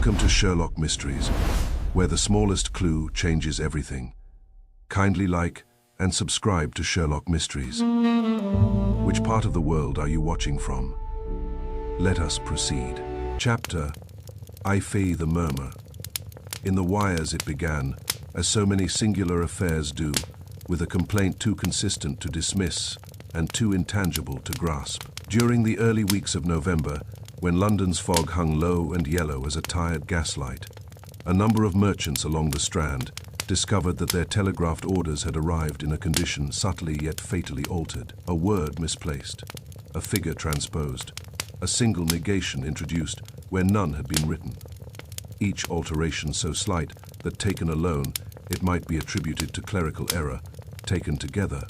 Welcome to Sherlock Mysteries, where the smallest clue changes everything. Kindly like and subscribe to Sherlock Mysteries. Which part of the world are you watching from? Let us proceed. Chapter: I Fee the Murmur. In the wires it began, as so many singular affairs do, with a complaint too consistent to dismiss and too intangible to grasp. During the early weeks of November, when London's fog hung low and yellow as a tired gaslight, a number of merchants along the Strand discovered that their telegraphed orders had arrived in a condition subtly yet fatally altered. A word misplaced, a figure transposed, a single negation introduced where none had been written. Each alteration so slight that taken alone it might be attributed to clerical error. Taken together,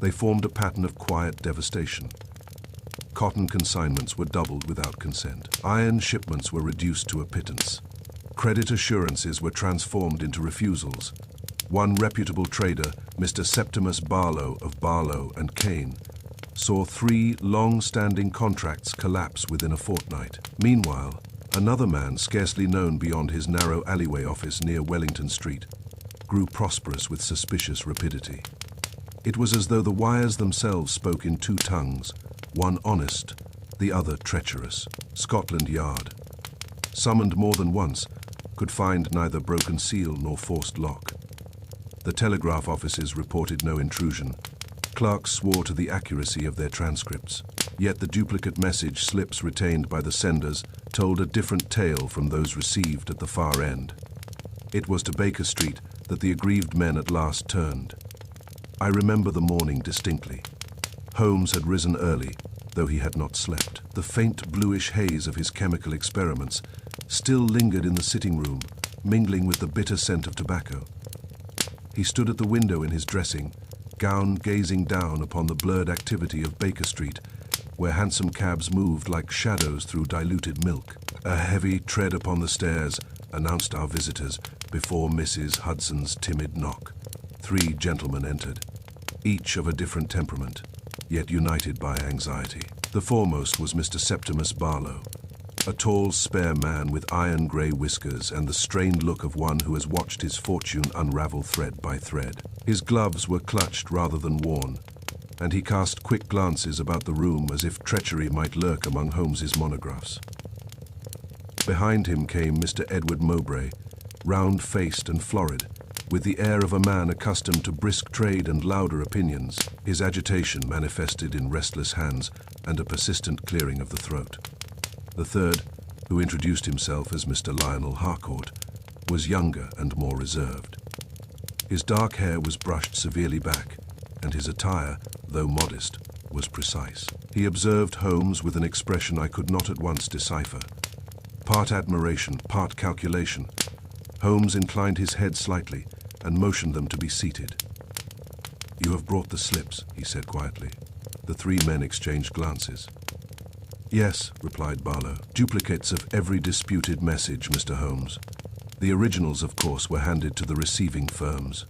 they formed a pattern of quiet devastation. Cotton consignments were doubled without consent. Iron shipments were reduced to a pittance. Credit assurances were transformed into refusals. One reputable trader, Mr. Septimus Barlow of Barlow and Kane, saw 3 long-standing contracts collapse within a fortnight. Meanwhile, another man, scarcely known beyond his narrow alleyway office near Wellington Street, grew prosperous with suspicious rapidity. It was as though the wires themselves spoke in 2 tongues, one honest, the other treacherous. Scotland Yard, summoned more than once, could find neither broken seal nor forced lock. The telegraph offices reported no intrusion. Clerks swore to the accuracy of their transcripts. Yet the duplicate message slips retained by the senders told a different tale from those received at the far end. It was to Baker Street that the aggrieved men at last turned. I remember the morning distinctly. Holmes had risen early, though he had not slept. The faint bluish haze of his chemical experiments still lingered in the sitting room, mingling with the bitter scent of tobacco. He stood at the window in his dressing gown, gazing down upon the blurred activity of Baker Street, where hansom cabs moved like shadows through diluted milk. A heavy tread upon the stairs announced our visitors before Mrs. Hudson's timid knock. 3 gentlemen entered, each of a different temperament, yet united by anxiety. The foremost was Mr. Septimus Barlow, a tall, spare man with iron-grey whiskers and the strained look of one who has watched his fortune unravel thread by thread. His gloves were clutched rather than worn, and he cast quick glances about the room as if treachery might lurk among Holmes's monographs. Behind him came Mr. Edward Mowbray, round-faced and florid, with the air of a man accustomed to brisk trade and louder opinions. His agitation manifested in restless hands and a persistent clearing of the throat. The third, who introduced himself as Mr. Lionel Harcourt, was younger and more reserved. His dark hair was brushed severely back, and his attire, though modest, was precise. He observed Holmes with an expression I could not at once decipher. Part admiration, part calculation. Holmes inclined his head slightly and motioned them to be seated. "You have brought the slips," he said quietly. The 3 men exchanged glances. "Yes," replied Barlow. "Duplicates of every disputed message, Mr. Holmes. The originals, of course, were handed to the receiving firms.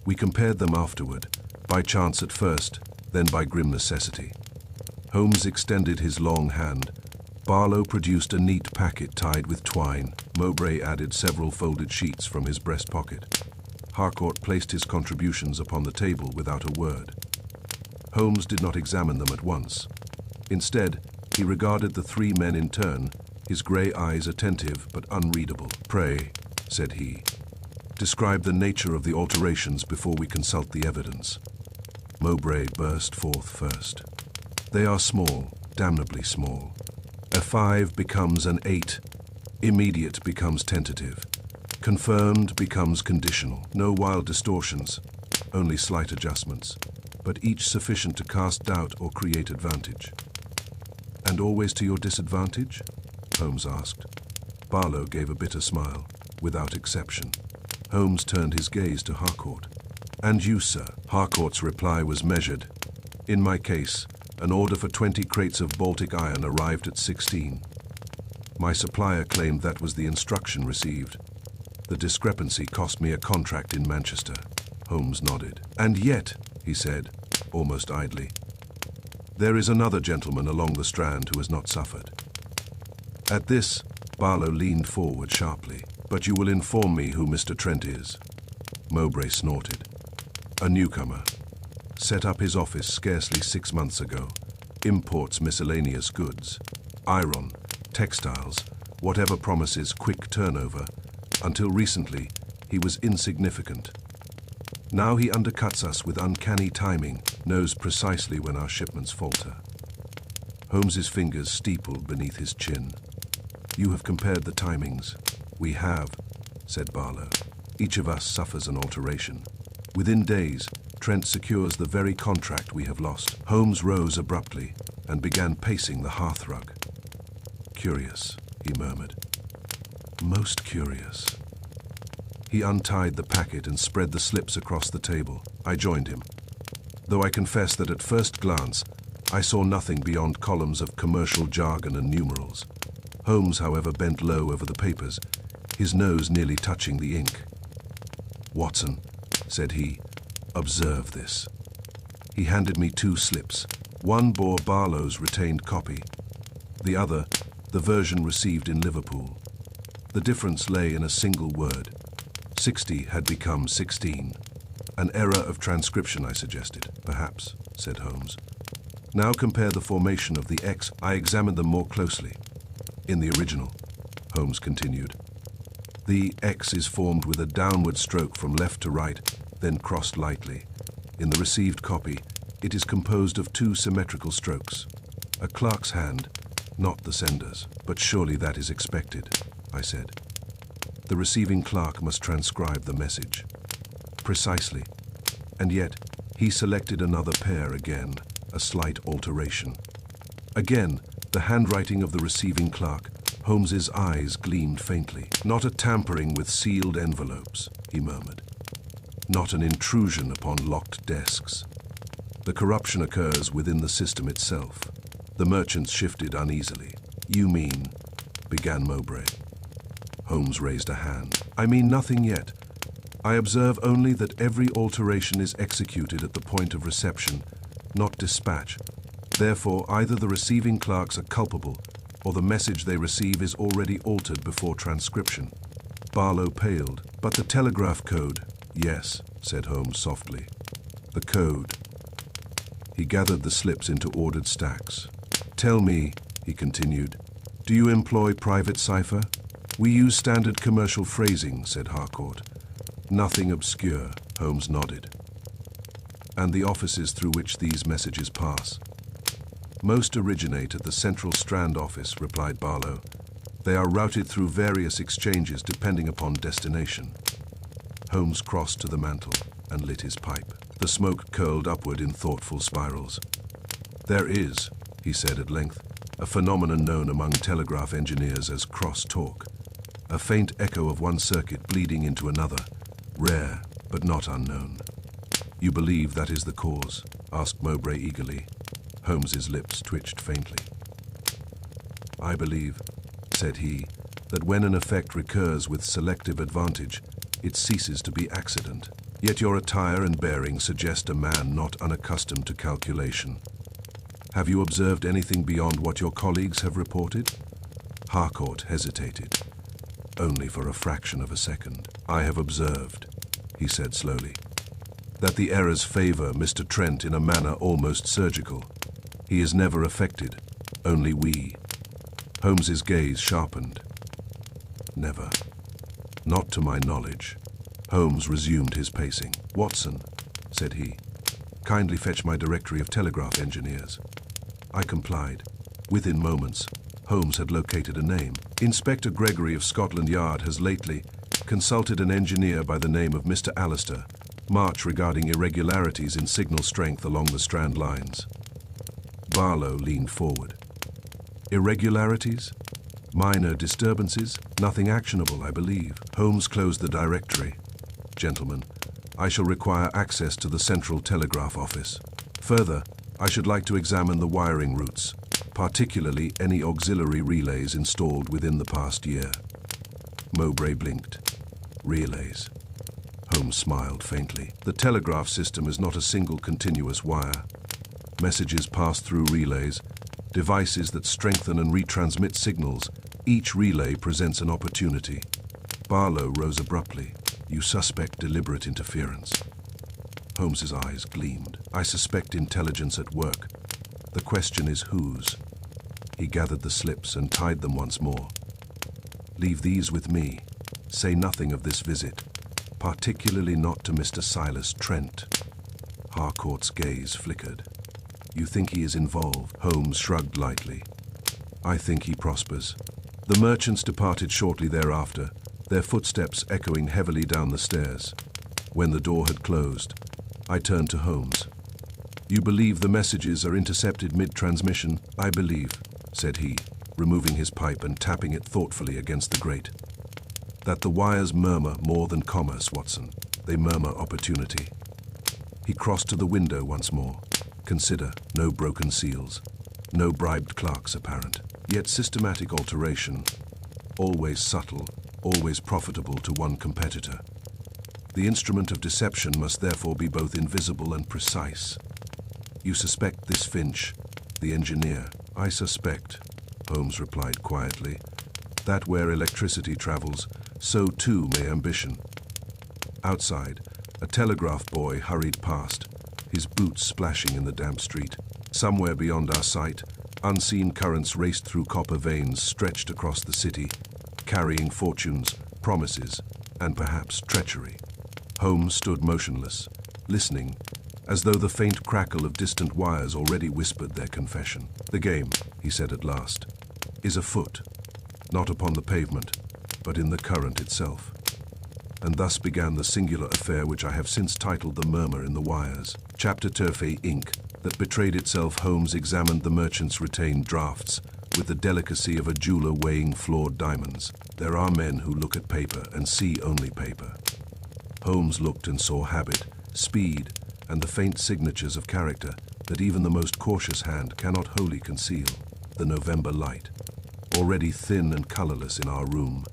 We compared them afterward, by chance at first, then by grim necessity." Holmes extended his long hand. Barlow produced a neat packet tied with twine. Mowbray added several folded sheets from his breast pocket. Harcourt placed his contributions upon the table without a word. Holmes did not examine them at once. Instead, he regarded the 3 men in turn, his grey eyes attentive but unreadable. "Pray," said he, "describe the nature of the alterations before we consult the evidence." Mowbray burst forth first. "They are small, damnably small. A 5 becomes an 8. Immediate becomes tentative. Confirmed becomes conditional. No wild distortions, only slight adjustments, but each sufficient to cast doubt or create advantage." "And always to your disadvantage?" Holmes asked. Barlow gave a bitter smile, without exception. Holmes turned his gaze to Harcourt. "And you, sir?" Harcourt's reply was measured. "In my case, an order for 20 crates of Baltic iron arrived at 16. My supplier claimed that was the instruction received. The discrepancy cost me a contract in Manchester." Holmes nodded. "And yet," he said, almost idly, "there is another gentleman along the Strand who has not suffered." At this, Barlow leaned forward sharply. But you will inform me who Mr. Trent is. Mowbray snorted. A newcomer. Set up his office scarcely 6 months ago. Imports miscellaneous goods. Iron, textiles, whatever promises quick turnover. Until recently, he was insignificant. Now he undercuts us with uncanny timing, knows precisely when our shipments falter. Holmes's fingers steepled beneath his chin. You have compared the timings. We have, said Barlow. Each of us suffers an alteration. Within days, Trent secures the very contract we have lost. Holmes rose abruptly and began pacing the hearthrug. Curious, he murmured. Most curious. He untied the packet and spread the slips across the table. I joined him. Though I confess that at first glance, I saw nothing beyond columns of commercial jargon and numerals. Holmes, however, bent low over the papers, his nose nearly touching the ink. Watson, said he, observe this. He handed me 2 slips. One bore Barlow's retained copy. The other, the version received in Liverpool. The difference lay in a single word. 60 had become 16. An error of transcription, I suggested. Perhaps, said Holmes. Now compare the formation of the X. I examined them more closely. In the original, Holmes continued, the X is formed with a downward stroke from left to right, then crossed lightly. In the received copy, it is composed of 2 symmetrical strokes. A clerk's hand, not the sender's. But surely that is expected, I said. The receiving clerk must transcribe the message. Precisely. And yet, he selected another pair again, a slight alteration. Again, the handwriting of the receiving clerk. Holmes's eyes gleamed faintly. Not a tampering with sealed envelopes, he murmured. Not an intrusion upon locked desks. The corruption occurs within the system itself. The merchants shifted uneasily. You mean, began Mowbray. Holmes raised a hand. I mean nothing yet. I observe only that every alteration is executed at the point of reception, not dispatch. Therefore, either the receiving clerks are culpable, or the message they receive is already altered before transcription. Barlow paled. But the telegraph code? Yes, said Holmes softly. The code. He gathered the slips into ordered stacks. Tell me, he continued, do you employ private cipher? We use standard commercial phrasing, said Harcourt. Nothing obscure, Holmes nodded. And the offices through which these messages pass? Most originate at the Central Strand office, replied Barlow. They are routed through various exchanges depending upon destination. Holmes crossed to the mantel and lit his pipe. The smoke curled upward in thoughtful spirals. There is, he said at length, a phenomenon known among telegraph engineers as cross-talk. A faint echo of one circuit bleeding into another, rare but not unknown. You believe that is the cause? Asked Mowbray eagerly. Holmes's lips twitched faintly. I believe, said he, that when an effect recurs with selective advantage, it ceases to be accident. Yet your attire and bearing suggest a man not unaccustomed to calculation. Have you observed anything beyond what your colleagues have reported? Harcourt hesitated, only for a fraction of a second. I have observed, he said slowly, that the errors favor Mr. Trent in a manner almost surgical. He is never affected, only we. Holmes's gaze sharpened. Never. Not to my knowledge. Holmes resumed his pacing. Watson, said he, kindly fetch my directory of telegraph engineers. I complied. Within moments, Holmes had located a name. Inspector Gregory of Scotland Yard has lately consulted an engineer by the name of Mr. Alistair, March regarding irregularities in signal strength along the Strand lines. Barlow leaned forward. Irregularities? Minor disturbances? Nothing actionable, I believe. Holmes closed the directory. Gentlemen, I shall require access to the Central Telegraph Office. Further, I should like to examine the wiring routes, particularly any auxiliary relays installed within the past year. Mowbray blinked. Relays. Holmes smiled faintly. The telegraph system is not a single continuous wire. Messages pass through relays, devices that strengthen and retransmit signals, Each relay presents an opportunity. Barlow rose abruptly. You suspect deliberate interference. Holmes's eyes gleamed. I suspect intelligence at work. The question is whose? He gathered the slips and tied them once more. Leave these with me. Say nothing of this visit, particularly not to Mr. Silas Trent. Harcourt's gaze flickered. You think he is involved? Holmes shrugged lightly. I think he prospers. The merchants departed shortly thereafter, their footsteps echoing heavily down the stairs. When the door had closed, I turned to Holmes. You believe the messages are intercepted mid-transmission? I believe, said he, removing his pipe and tapping it thoughtfully against the grate. That the wires murmur more than commerce, Watson. They murmur opportunity. He crossed to the window once more. Consider, no broken seals, no bribed clerks apparent, yet systematic alteration, always subtle, always profitable to one competitor. The instrument of deception must therefore be both invisible and precise. You suspect this Finch, the engineer? I suspect, Holmes replied quietly, that where electricity travels, so too may ambition. Outside, a telegraph boy hurried past, his boots splashing in the damp street. Somewhere beyond our sight, unseen currents raced through copper veins stretched across the city, carrying fortunes, promises, and perhaps treachery. Holmes stood motionless, listening, as though the faint crackle of distant wires already whispered their confession. The game, he said at last, is afoot, not upon the pavement, but in the current itself. And thus began the singular affair which I have since titled The Murmur in the Wires. Chapter Turfey ink that betrayed itself. Holmes examined the merchant's retained drafts with the delicacy of a jeweler weighing flawed diamonds. There are men who look at paper and see only paper. Holmes looked and saw habit, speed, and the faint signatures of character that even the most cautious hand cannot wholly conceal. The November light, already thin and colorless in our room,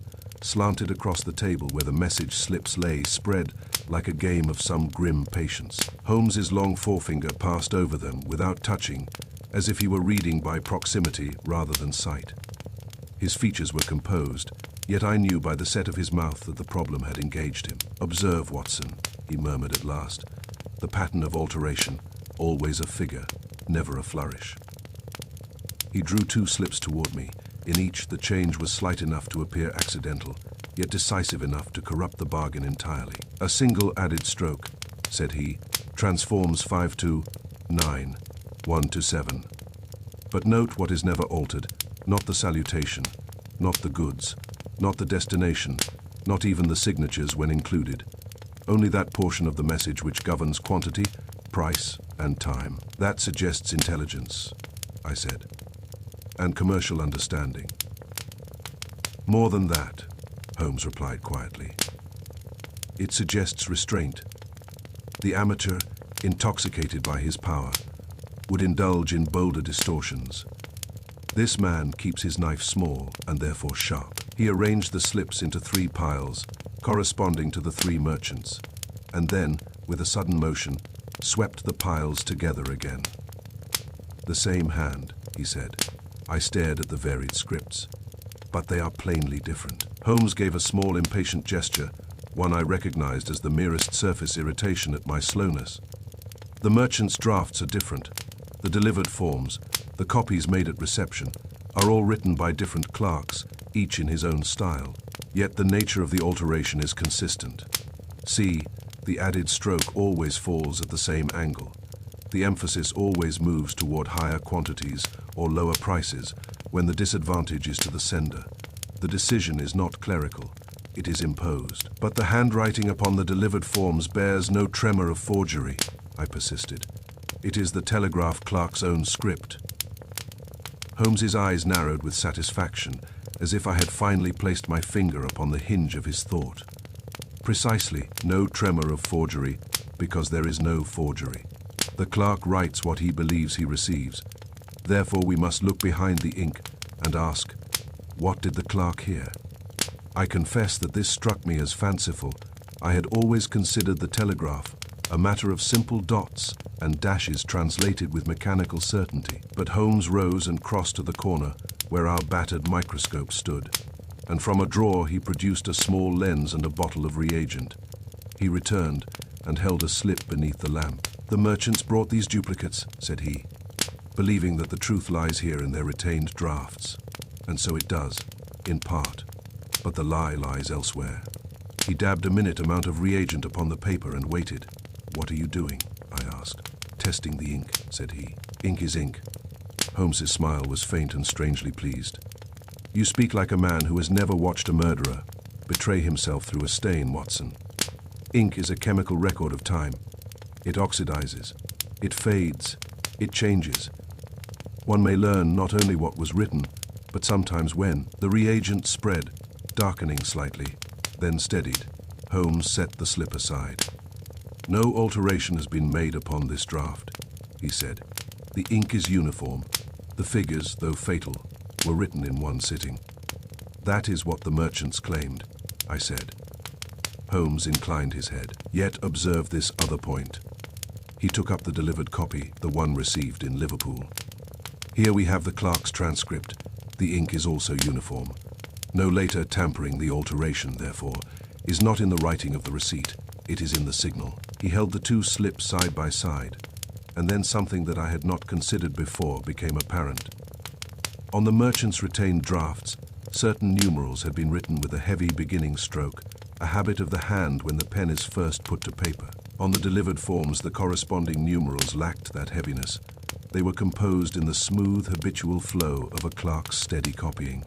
slanted across the table where the message slips lay spread like a game of some grim patience. Holmes's long forefinger passed over them without touching, as if he were reading by proximity rather than sight. His features were composed, yet I knew by the set of his mouth that the problem had engaged him. Observe, Watson, he murmured at last, the pattern of alteration, always a figure, never a flourish. He drew 2 slips toward me. In each, the change was slight enough to appear accidental, yet decisive enough to corrupt the bargain entirely. A single added stroke, said he, transforms 5 to 9, 1 to 7. But note what is never altered, not the salutation, not the goods, not the destination, not even the signatures when included. Only that portion of the message which governs quantity, price, and time. That suggests intelligence, I said, and commercial understanding. More than that, Holmes replied quietly. It suggests restraint. The amateur, intoxicated by his power, would indulge in bolder distortions. This man keeps his knife small and therefore sharp. He arranged the slips into 3 piles, corresponding to the 3 merchants, and then, with a sudden motion, swept the piles together again. The same hand, he said. I stared at the varied scripts, but they are plainly different. Holmes gave a small, impatient gesture, one I recognized as the merest surface irritation at my slowness. The merchant's drafts are different. The delivered forms, the copies made at reception, are all written by different clerks, each in his own style. Yet the nature of the alteration is consistent. See, the added stroke always falls at the same angle. The emphasis always moves toward higher quantities or lower prices when the disadvantage is to the sender. The decision is not clerical, it is imposed. But the handwriting upon the delivered forms bears no tremor of forgery, I persisted. It is the telegraph clerk's own script. Holmes's eyes narrowed with satisfaction, as if I had finally placed my finger upon the hinge of his thought. Precisely, no tremor of forgery, because there is no forgery. The clerk writes what he believes he receives. Therefore, we must look behind the ink and ask, what did the clerk hear? I confess that this struck me as fanciful. I had always considered the telegraph a matter of simple dots and dashes translated with mechanical certainty. But Holmes rose and crossed to the corner, where our battered microscope stood, and from a drawer he produced a small lens and a bottle of reagent. He returned and held a slip beneath the lamp. "The merchants brought these duplicates," said he, "believing that the truth lies here in their retained drafts. And so it does, in part, but the lie lies elsewhere." He dabbed a minute amount of reagent upon the paper and waited. "What are you doing?" I asked. "Testing the ink," said he. "Ink is ink." Holmes's smile was faint and strangely pleased. "You speak like a man who has never watched a murderer betray himself through a stain, Watson. Ink is a chemical record of time. It oxidizes, it fades, it changes. One may learn not only what was written, but sometimes when." The reagent spread, darkening slightly, then steadied. Holmes set the slip aside. "No alteration has been made upon this draft," he said. "The ink is uniform. The figures, though fatal, were written in one sitting." "That is what the merchants claimed," I said. Holmes inclined his head. "Yet observe this other point." He took up the delivered copy, the one received in Liverpool. "Here we have the clerk's transcript. The ink is also uniform. No later tampering. The alteration, therefore, is not in the writing of the receipt. It is in the signal." He held the two slips side by side, and then something that I had not considered before became apparent. On the merchant's retained drafts, certain numerals had been written with a heavy beginning stroke, a habit of the hand when the pen is first put to paper. On the delivered forms, the corresponding numerals lacked that heaviness. They were composed in the smooth, habitual flow of a clerk's steady copying.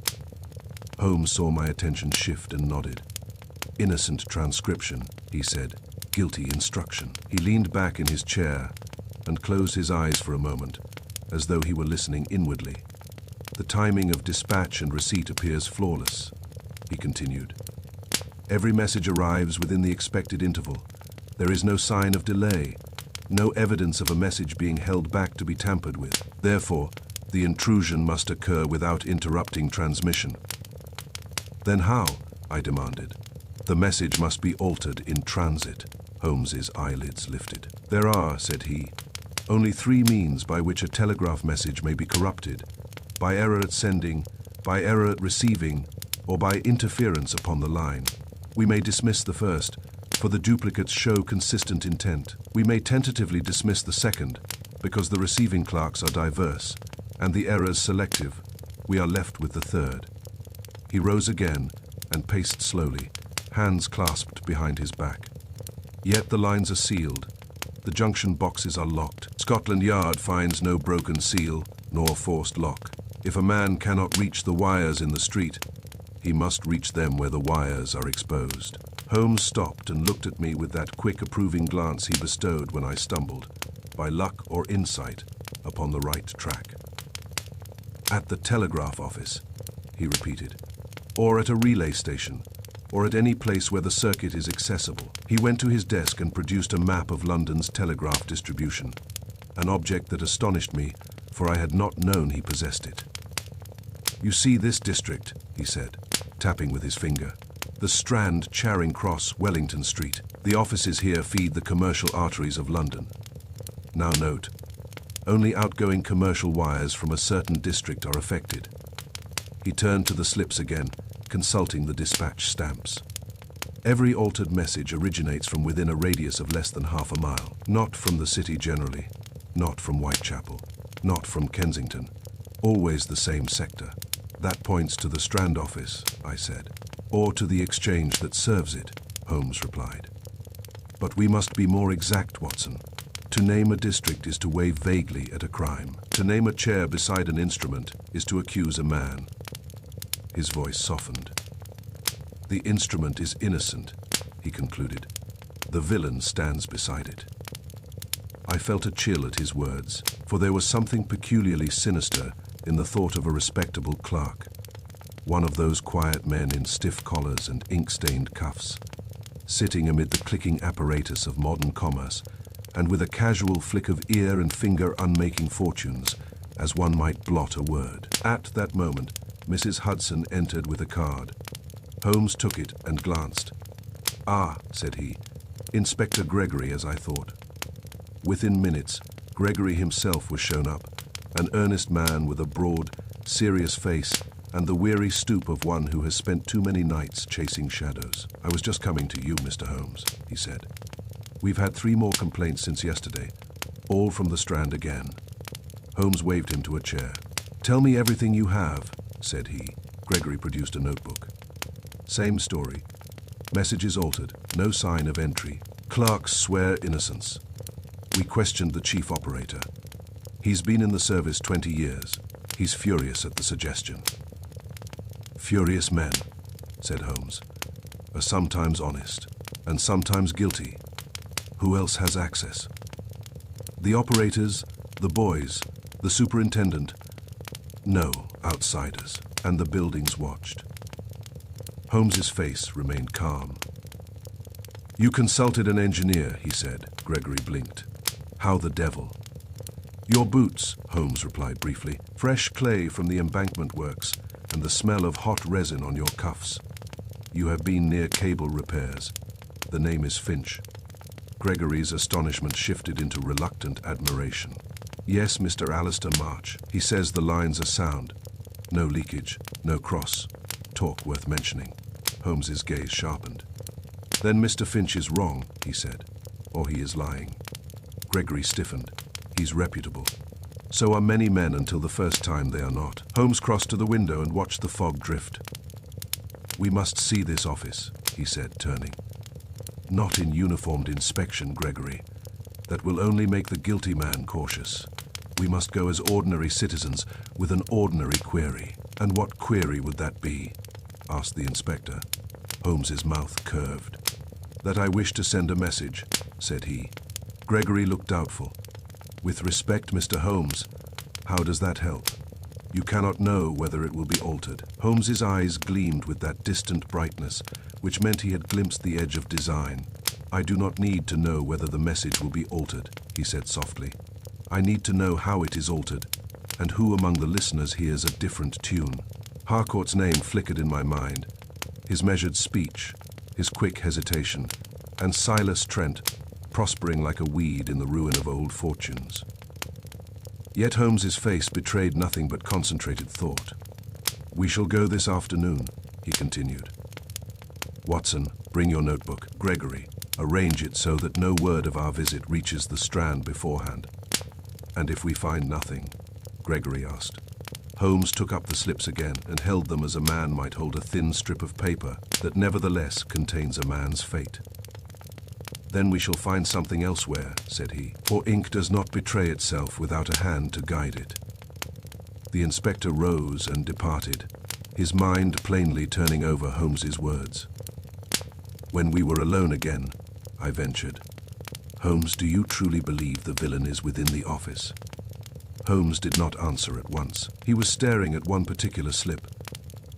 Holmes saw my attention shift and nodded. "Innocent transcription," he said. "Guilty instruction." He leaned back in his chair and closed his eyes for a moment, as though he were listening inwardly. "The timing of dispatch and receipt appears flawless," he continued. "Every message arrives within the expected interval. There is no sign of delay, no evidence of a message being held back to be tampered with. Therefore, the intrusion must occur without interrupting transmission." "Then how?" I demanded. "The message must be altered in transit." Holmes's eyelids lifted. "There are," said he, "only three means by which a telegraph message may be corrupted: by error at sending, by error at receiving, or by interference upon the line. We may dismiss the first, for the duplicates show consistent intent. We may tentatively dismiss the second, because the receiving clerks are diverse, and the errors selective. We are left with the third." He rose again and paced slowly, hands clasped behind his back. "Yet the lines are sealed. The junction boxes are locked. Scotland Yard finds no broken seal, nor forced lock. If a man cannot reach the wires in the street, he must reach them where the wires are exposed." Holmes stopped and looked at me with that quick, approving glance he bestowed when I stumbled, by luck or insight, upon the right track. "At the telegraph office," he repeated, "or at a relay station, or at any place where the circuit is accessible." He went to his desk and produced a map of London's telegraph distribution, an object that astonished me, for I had not known he possessed it. "You see this district," he said, tapping with his finger. "The Strand, Charing Cross, Wellington Street. The offices here feed the commercial arteries of London. Now note, only outgoing commercial wires from a certain district are affected." He turned to the slips again, consulting the dispatch stamps. "Every altered message originates from within a radius of less than half a mile. Not from the city generally, not from Whitechapel, not from Kensington. Always the same sector." "That points to the Strand office," I said. "Or to the exchange that serves it," Holmes replied. "But we must be more exact, Watson. To name a district is to wave vaguely at a crime. To name a chair beside an instrument is to accuse a man." His voice softened. "The instrument is innocent," he concluded. "The villain stands beside it." I felt a chill at his words, for there was something peculiarly sinister in the thought of a respectable clerk, one of those quiet men in stiff collars and ink-stained cuffs, sitting amid the clicking apparatus of modern commerce, and with a casual flick of ear and finger unmaking fortunes, as one might blot a word. At that moment, Mrs. Hudson entered with a card. Holmes took it and glanced. "Ah," said he, "Inspector Gregory, as I thought." Within minutes, Gregory himself was shown up, an earnest man with a broad, serious face, and the weary stoop of one who has spent too many nights chasing shadows. "I was just coming to you, Mr. Holmes," he said. "We've had 3 more complaints since yesterday, all from the Strand again." Holmes waved him to a chair. "Tell me everything you have," said he. Gregory produced a notebook. "Same story. Messages altered, no sign of entry. Clerks swear innocence. We questioned the chief operator. He's been in the service 20 years. He's furious at the suggestion." "Furious men," said Holmes, "are sometimes honest and sometimes guilty. Who else has access?" "The operators, the boys, the superintendent." "No, outsiders." And the buildings watched. Holmes's face remained calm. "You consulted an engineer," he said. Gregory blinked. "How the devil?" "Your boots," Holmes replied briefly. "Fresh clay from the embankment works, and the smell of hot resin on your cuffs. You have been near cable repairs. The name is Finch." Gregory's astonishment shifted into reluctant admiration. "Yes, Mr. Alistair March. He says the lines are sound. No leakage, no cross. Talk worth mentioning." Holmes's gaze sharpened. "Then Mr. Finch is wrong," he said, "or he is lying." Gregory stiffened. "He's reputable. So are many men until the first time they are not." Holmes crossed to the window and watched the fog drift. "We must see this office," he said, turning. "Not in uniformed inspection, Gregory. That will only make the guilty man cautious. We must go as ordinary citizens with an ordinary query." "And what query would that be?" asked the inspector. Holmes's mouth curved. "That I wish to send a message," said he. Gregory looked doubtful. "With respect, Mr. Holmes, how does that help? You cannot know whether it will be altered." Holmes's eyes gleamed with that distant brightness, which meant he had glimpsed the edge of design. "I do not need to know whether the message will be altered," he said softly. "I need to know how it is altered, and who among the listeners hears a different tune." Harcourt's name flickered in my mind. His measured speech, his quick hesitation, and Silas Trent, prospering like a weed in the ruin of old fortunes. Yet Holmes's face betrayed nothing but concentrated thought. "We shall go this afternoon," he continued. "Watson, bring your notebook. Gregory, arrange it so that no word of our visit reaches the Strand beforehand." "And if we find nothing?" Gregory asked. Holmes took up the slips again and held them as a man might hold a thin strip of paper that nevertheless contains a man's fate. "Then we shall find something elsewhere," said he, "for ink does not betray itself without a hand to guide it." The inspector rose and departed, his mind plainly turning over Holmes's words. When we were alone again, I ventured, "Holmes, do you truly believe the villain is within the office?" Holmes did not answer at once. He was staring at one particular slip.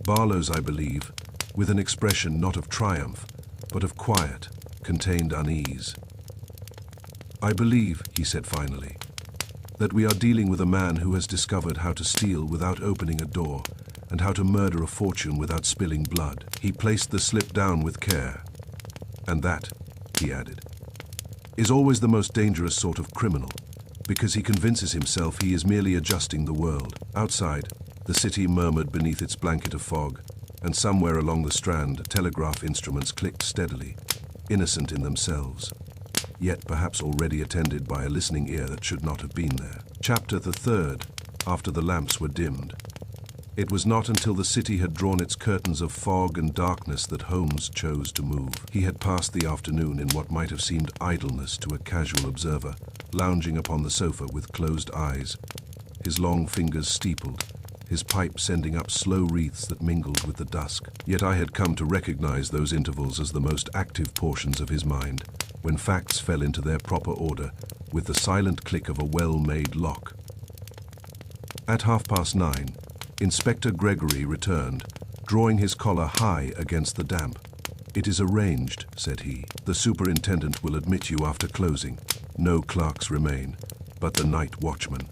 Barlow's, I believe, with an expression not of triumph, but of quiet, contained unease. "I believe," he said finally, "that we are dealing with a man who has discovered how to steal without opening a door, and how to murder a fortune without spilling blood." He placed the slip down with care. "And that," he added, "is always the most dangerous sort of criminal, because he convinces himself he is merely adjusting the world." Outside, the city murmured beneath its blanket of fog, and somewhere along the Strand, telegraph instruments clicked steadily, innocent in themselves, yet perhaps already attended by a listening ear that should not have been there. Chapter the third, after the lamps were dimmed. It was not until the city had drawn its curtains of fog and darkness that Holmes chose to move. He had passed the afternoon in what might have seemed idleness to a casual observer, lounging upon the sofa with closed eyes, his long fingers steepled, his pipe sending up slow wreaths that mingled with the dusk. Yet I had come to recognize those intervals as the most active portions of his mind, when facts fell into their proper order, with the silent click of a well-made lock. At 9:30, Inspector Gregory returned, drawing his collar high against the damp. "It is arranged," said he. "The superintendent will admit you after closing. No clerks remain, but the night watchman."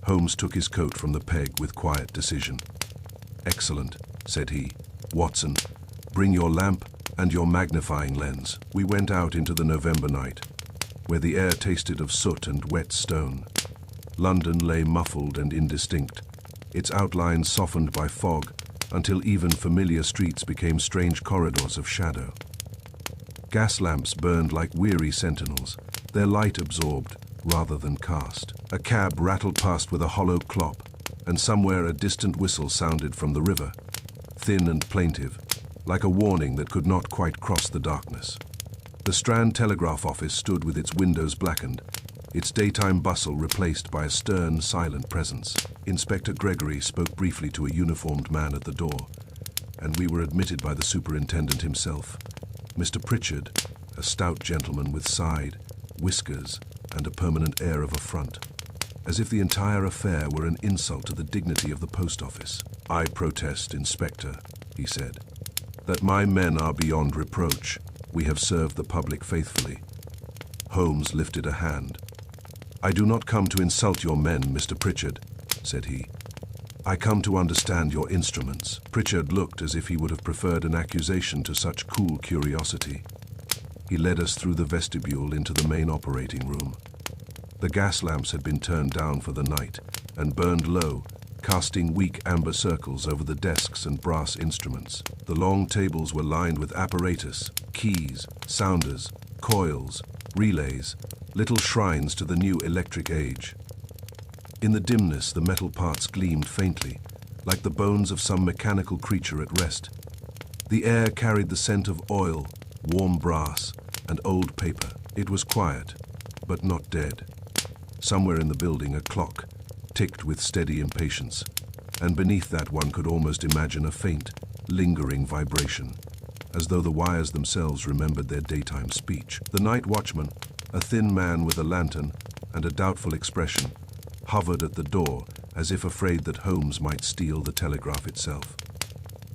Holmes took his coat from the peg with quiet decision. "Excellent," said he. "Watson, bring your lamp and your magnifying lens." We went out into the November night, where the air tasted of soot and wet stone. London lay muffled and indistinct, its outlines softened by fog until even familiar streets became strange corridors of shadow. Gas lamps burned like weary sentinels, their light absorbed rather than cast. A cab rattled past with a hollow clop, and somewhere a distant whistle sounded from the river, thin and plaintive, like a warning that could not quite cross the darkness. The Strand Telegraph office stood with its windows blackened, its daytime bustle replaced by a stern, silent presence. Inspector Gregory spoke briefly to a uniformed man at the door, and we were admitted by the superintendent himself. Mr. Pritchard, a stout gentleman with side, whiskers, and a permanent air of affront, as if the entire affair were an insult to the dignity of the post office. "I protest, Inspector," he said, "that my men are beyond reproach. We have served the public faithfully." Holmes lifted a hand. "I do not come to insult your men, Mr. Pritchard," said he. "I come to understand your instruments." Pritchard looked as if he would have preferred an accusation to such cool curiosity. He led us through the vestibule into the main operating room. The gas lamps had been turned down for the night and burned low, casting weak amber circles over the desks and brass instruments. The long tables were lined with apparatus, keys, sounders, coils, relays, little shrines to the new electric age. In the dimness, the metal parts gleamed faintly, like the bones of some mechanical creature at rest. The air carried the scent of oil, warm brass, and old paper. It was quiet, but not dead. Somewhere in the building, a clock ticked with steady impatience, and beneath that one could almost imagine a faint, lingering vibration, as though the wires themselves remembered their daytime speech. The night watchman, a thin man with a lantern and a doubtful expression, hovered at the door as if afraid that Holmes might steal the telegraph itself.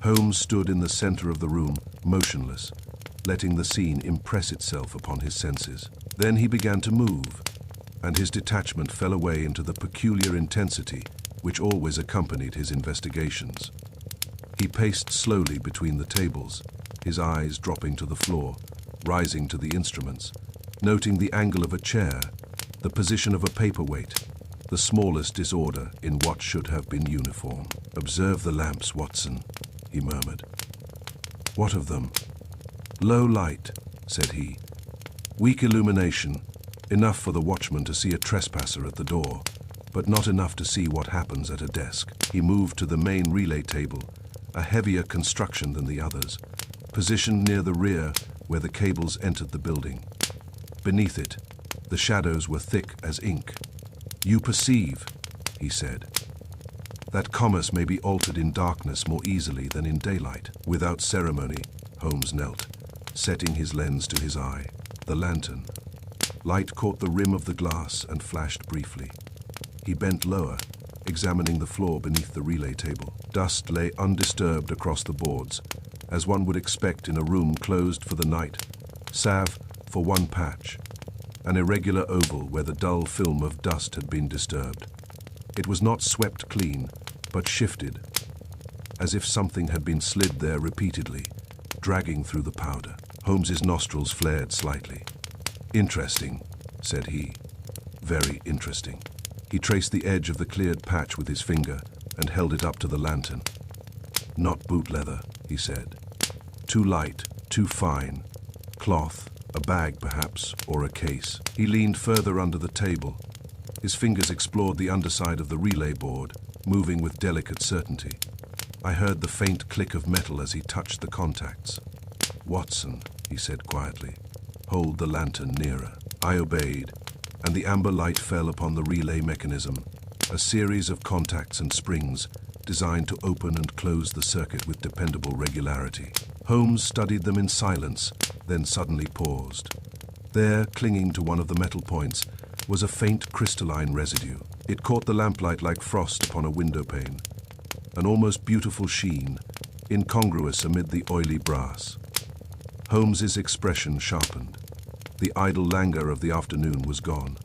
Holmes stood in the center of the room, motionless, letting the scene impress itself upon his senses. Then he began to move, and his detachment fell away into the peculiar intensity which always accompanied his investigations. He paced slowly between the tables, his eyes dropping to the floor, rising to the instruments, noting the angle of a chair, the position of a paperweight, the smallest disorder in what should have been uniform. "Observe the lamps, Watson," he murmured. "What of them?" "Low light," said he. "Weak illumination, enough for the watchman to see a trespasser at the door, but not enough to see what happens at a desk." He moved to the main relay table, a heavier construction than the others, positioned near the rear where the cables entered the building. Beneath it, the shadows were thick as ink. "You perceive," he said, "that commerce may be altered in darkness more easily than in daylight." Without ceremony, Holmes knelt, setting his lens to his eye. The lantern. Light caught the rim of the glass and flashed briefly. He bent lower, examining the floor beneath the relay table. Dust lay undisturbed across the boards, as one would expect in a room closed for the night, salve for one patch, an irregular oval where the dull film of dust had been disturbed. It was not swept clean, but shifted, as if something had been slid there repeatedly, dragging through the powder. Holmes's nostrils flared slightly. "Interesting," said he. "Very interesting." He traced the edge of the cleared patch with his finger and held it up to the lantern. "Not boot leather," he said. "Too light, too fine. Cloth, a bag perhaps, or a case." He leaned further under the table. His fingers explored the underside of the relay board, moving with delicate certainty. I heard the faint click of metal as he touched the contacts. "Watson," he said quietly, "hold the lantern nearer." I obeyed, and the amber light fell upon the relay mechanism, a series of contacts and springs designed to open and close the circuit with dependable regularity. Holmes studied them in silence, then suddenly paused. There, clinging to one of the metal points, was a faint crystalline residue. It caught the lamplight like frost upon a window pane, an almost beautiful sheen, incongruous amid the oily brass. Holmes's expression sharpened. The idle languor of the afternoon was gone.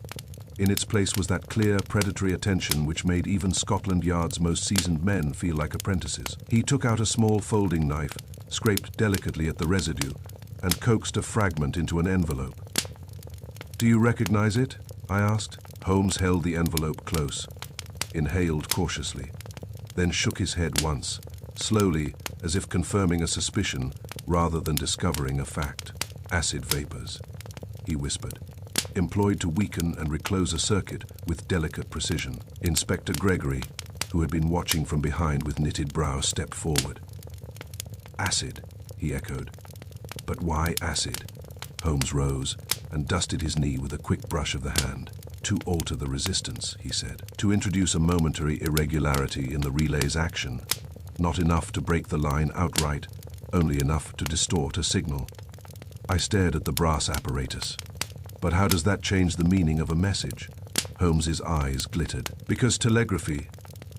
In its place was that clear, predatory attention which made even Scotland Yard's most seasoned men feel like apprentices. He took out a small folding knife, scraped delicately at the residue, and coaxed a fragment into an envelope. "Do you recognize it?" I asked. Holmes held the envelope close, inhaled cautiously. then shook his head once, slowly, as if confirming a suspicion rather than discovering a fact. "Acid vapors," he whispered, "employed to weaken and reclose a circuit with delicate precision." Inspector Gregory, who had been watching from behind with knitted brow, stepped forward. "Acid," he echoed. "But why acid?" Holmes rose and dusted his knee with a quick brush of the hand. "To alter the resistance," he said. "To introduce a momentary irregularity in the relay's action. Not enough to break the line outright, only enough to distort a signal." I stared at the brass apparatus. "But how does that change the meaning of a message?" Holmes's eyes glittered. "Because telegraphy,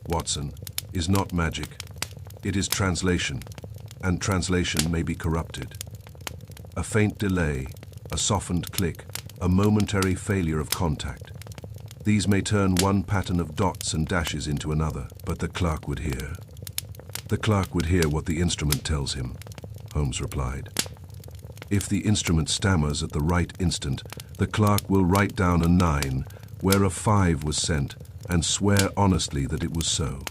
Watson, is not magic. It is translation, and translation may be corrupted. A faint delay, a softened click, a momentary failure of contact. These may turn one pattern of dots and dashes into another, but the clerk would hear. The clerk would hear what the instrument tells him," Holmes replied. "If the instrument stammers at the right instant, the clerk will write down a 9 where a 5 was sent and swear honestly that it was so."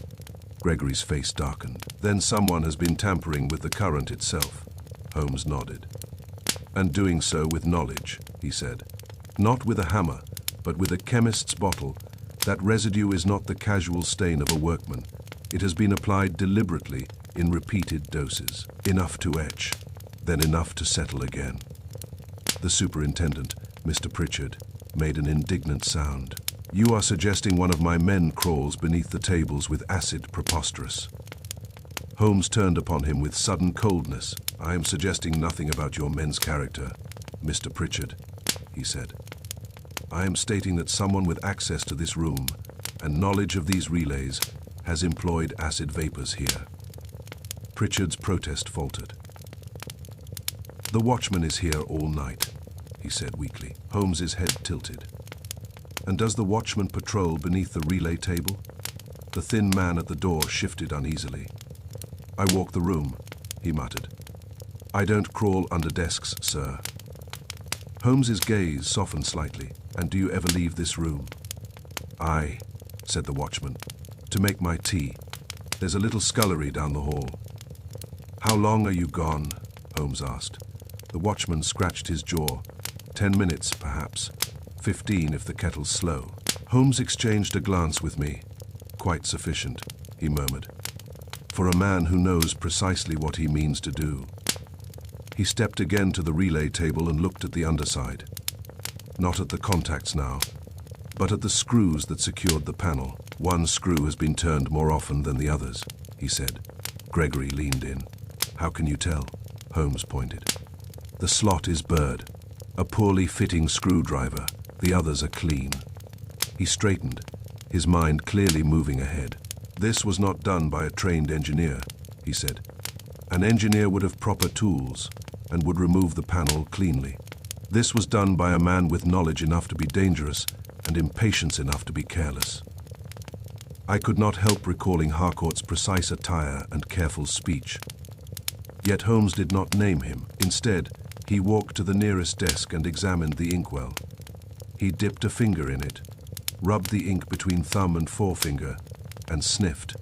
Gregory's face darkened. "Then someone has been tampering with the current itself," Holmes nodded. "And doing so with knowledge," he said. "Not with a hammer, but with a chemist's bottle. That residue is not the casual stain of a workman. It has been applied deliberately in repeated doses. Enough to etch, then enough to settle again." The superintendent, Mr. Pritchard, made an indignant sound. "You are suggesting one of my men crawls beneath the tables with acid? Preposterous." Holmes turned upon him with sudden coldness. "I am suggesting nothing about your men's character, Mr. Pritchard," he said. "I am stating that someone with access to this room and knowledge of these relays has employed acid vapors here." Pritchard's protest faltered. "The watchman is here all night," he said weakly. Holmes's head tilted. "And does the watchman patrol beneath the relay table?" The thin man at the door shifted uneasily. "I walk the room," he muttered. "I don't crawl under desks, sir." Holmes's gaze softened slightly. "And do you ever leave this room?" "Aye," said the watchman, "to make my tea. There's a little scullery down the hall." "How long are you gone?" Holmes asked. The watchman scratched his jaw. 10 minutes, perhaps. 15 if the kettle's slow." Holmes exchanged a glance with me. "Quite sufficient," he murmured, "for a man who knows precisely what he means to do." He stepped again to the relay table and looked at the underside. Not at the contacts now, but at the screws that secured the panel. "One screw has been turned more often than the others," he said. Gregory leaned in. "How can you tell?" Holmes pointed. "The slot is burred. A poorly fitting screwdriver. The others are clean." He straightened, his mind clearly moving ahead. "This was not done by a trained engineer," he said. "An engineer would have proper tools and would remove the panel cleanly. This was done by a man with knowledge enough to be dangerous and impatience enough to be careless." I could not help recalling Harcourt's precise attire and careful speech. Yet Holmes did not name him. Instead, he walked to the nearest desk and examined the inkwell. He dipped a finger in it, rubbed the ink between thumb and forefinger, and sniffed.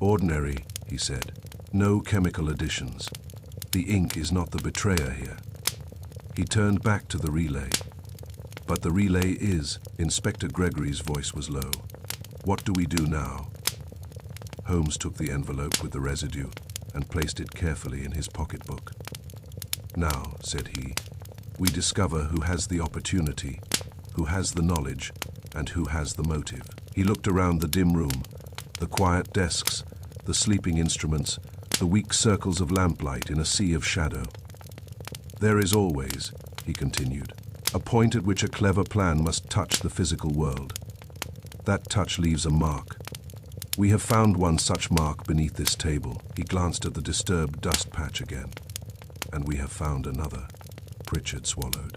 "Ordinary," he said. "No chemical additions. The ink is not the betrayer here." He turned back to the relay. "But the relay is." Inspector Gregory's voice was low. "What do we do now?" Holmes took the envelope with the residue and placed it carefully in his pocketbook. "Now," said he, "we discover who has the opportunity, who has the knowledge, and who has the motive." He looked around the dim room, the quiet desks, the sleeping instruments, the weak circles of lamplight in a sea of shadow. "There is always," he continued, "a point at which a clever plan must touch the physical world. That touch leaves a mark. We have found one such mark beneath this table." He glanced at the disturbed dust patch again. "And we have found another." Pritchard swallowed.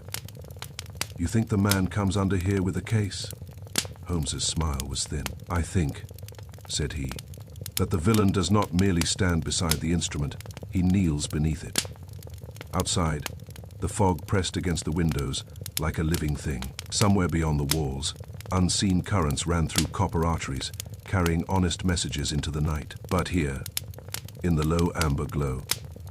"You think the man comes under here with a case?" Holmes's smile was thin. "I think," said he, "that the villain does not merely stand beside the instrument, he kneels beneath it." Outside, the fog pressed against the windows like a living thing. Somewhere beyond the walls, unseen currents ran through copper arteries, carrying honest messages into the night. But here, in the low amber glow,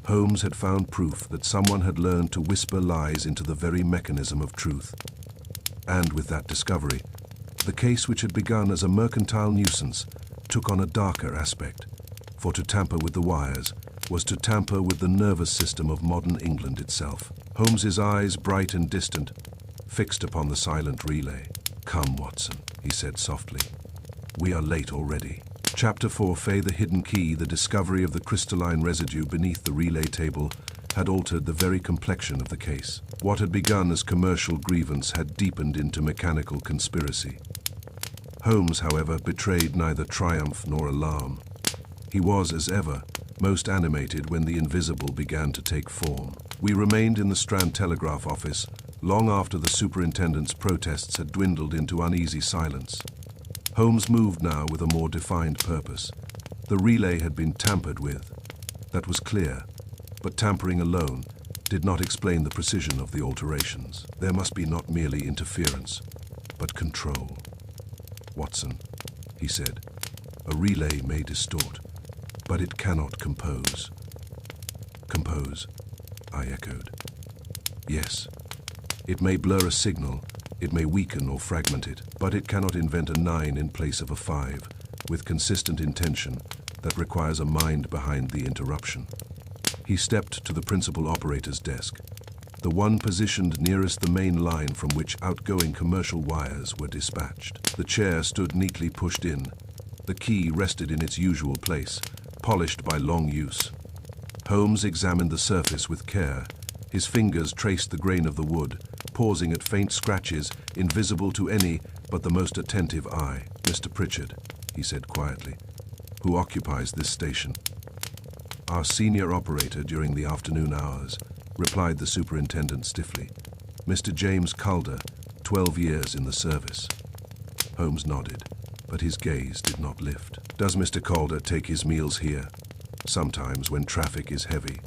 Holmes had found proof that someone had learned to whisper lies into the very mechanism of truth. And with that discovery, the case which had begun as a mercantile nuisance took on a darker aspect, for to tamper with the wires was to tamper with the nervous system of modern England itself. Holmes's eyes, bright and distant, fixed upon the silent relay. "Come, Watson," he said softly. "We are late already." Chapter 4, the hidden key, the discovery of the crystalline residue beneath the relay table, had altered the very complexion of the case. What had begun as commercial grievance had deepened into mechanical conspiracy. Holmes, however, betrayed neither triumph nor alarm. He was, as ever, most animated when the invisible began to take form. We remained in the Strand Telegraph office long after the superintendent's protests had dwindled into uneasy silence. Holmes moved now with a more defined purpose. The relay had been tampered with. That was clear, but tampering alone did not explain the precision of the alterations. There must be not merely interference, but control. "Watson," he said, "a relay may distort, but it cannot compose." "Compose," I echoed. "Yes. It may blur a signal, it may weaken or fragment it, but it cannot invent a 9 in place of a 5, with consistent intention that requires a mind behind the interruption." He stepped to the principal operator's desk, the one positioned nearest the main line from which outgoing commercial wires were dispatched. The chair stood neatly pushed in. The key rested in its usual place, polished by long use. Holmes examined the surface with care. His fingers traced the grain of the wood, pausing at faint scratches invisible to any but the most attentive eye. "Mr. Pritchard," he said quietly, "who occupies this station?" "Our senior operator during the afternoon hours," replied the superintendent stiffly. "Mr. James Calder, 12 years in the service." Holmes nodded, but his gaze did not lift. "Does Mr. Calder take his meals here?" "Sometimes, when traffic is heavy."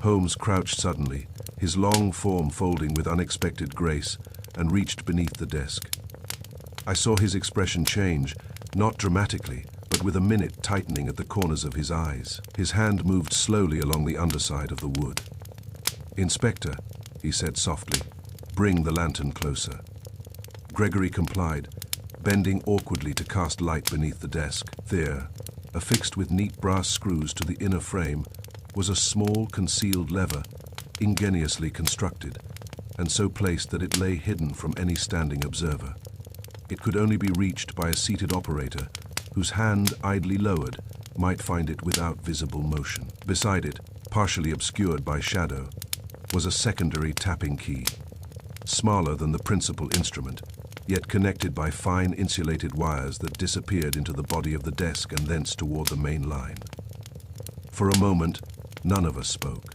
Holmes crouched suddenly, his long form folding with unexpected grace, and reached beneath the desk. I saw his expression change, not dramatically, but with a minute tightening at the corners of his eyes. His hand moved slowly along the underside of the wood. "Inspector," he said softly, "bring the lantern closer." Gregory complied, bending awkwardly to cast light beneath the desk. There, affixed with neat brass screws to the inner frame, was a small, concealed lever, ingeniously constructed, and so placed that it lay hidden from any standing observer. It could only be reached by a seated operator, whose hand, idly lowered, might find it without visible motion. Beside it, partially obscured by shadow, was a secondary tapping key, smaller than the principal instrument, yet connected by fine insulated wires that disappeared into the body of the desk and thence toward the main line. For a moment, none of us spoke.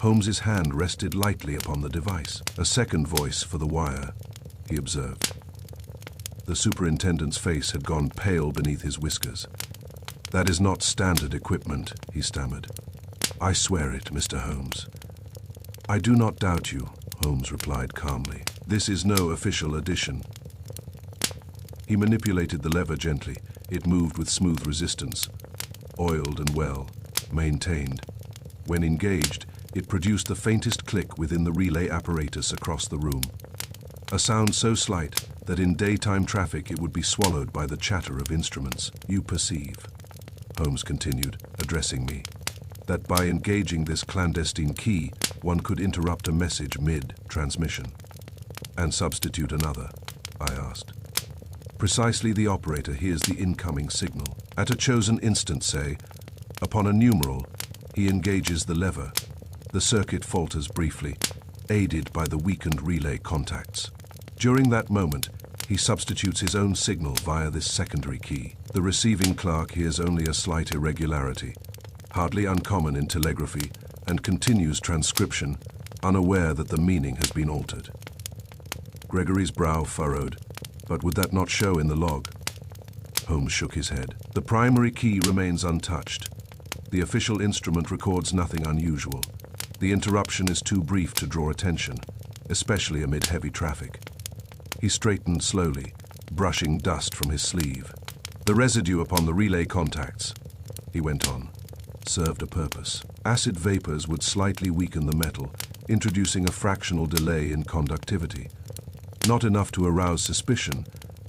Holmes's hand rested lightly upon the device. "A second voice for the wire," he observed. The superintendent's face had gone pale beneath his whiskers. "That is not standard equipment," he stammered. "I swear it, Mr. Holmes." "I do not doubt you," Holmes replied calmly. "This is no official addition." He manipulated the lever gently. It moved with smooth resistance, oiled and well, maintained. When engaged, it produced the faintest click within the relay apparatus across the room. A sound so slight that in daytime traffic it would be swallowed by the chatter of instruments. "You perceive," Holmes continued, addressing me, "that by engaging this clandestine key, one could interrupt a message mid-transmission." "And substitute another?" I asked. "Precisely. The operator hears the incoming signal. At a chosen instant, say, upon a numeral, he engages the lever. The circuit falters briefly, aided by the weakened relay contacts. During that moment, he substitutes his own signal via this secondary key. The receiving clerk hears only a slight irregularity, hardly uncommon in telegraphy, and continues transcription, unaware that the meaning has been altered." Gregory's brow furrowed. "But would that not show in the log?" Holmes shook his head. "The primary key remains untouched. The official instrument records nothing unusual. The interruption is too brief to draw attention, especially amid heavy traffic." He straightened slowly, brushing dust from his sleeve. The residue upon the relay contacts, he went on, served a purpose. Acid vapors would slightly weaken the metal, introducing a fractional delay in conductivity. Not enough to arouse suspicion,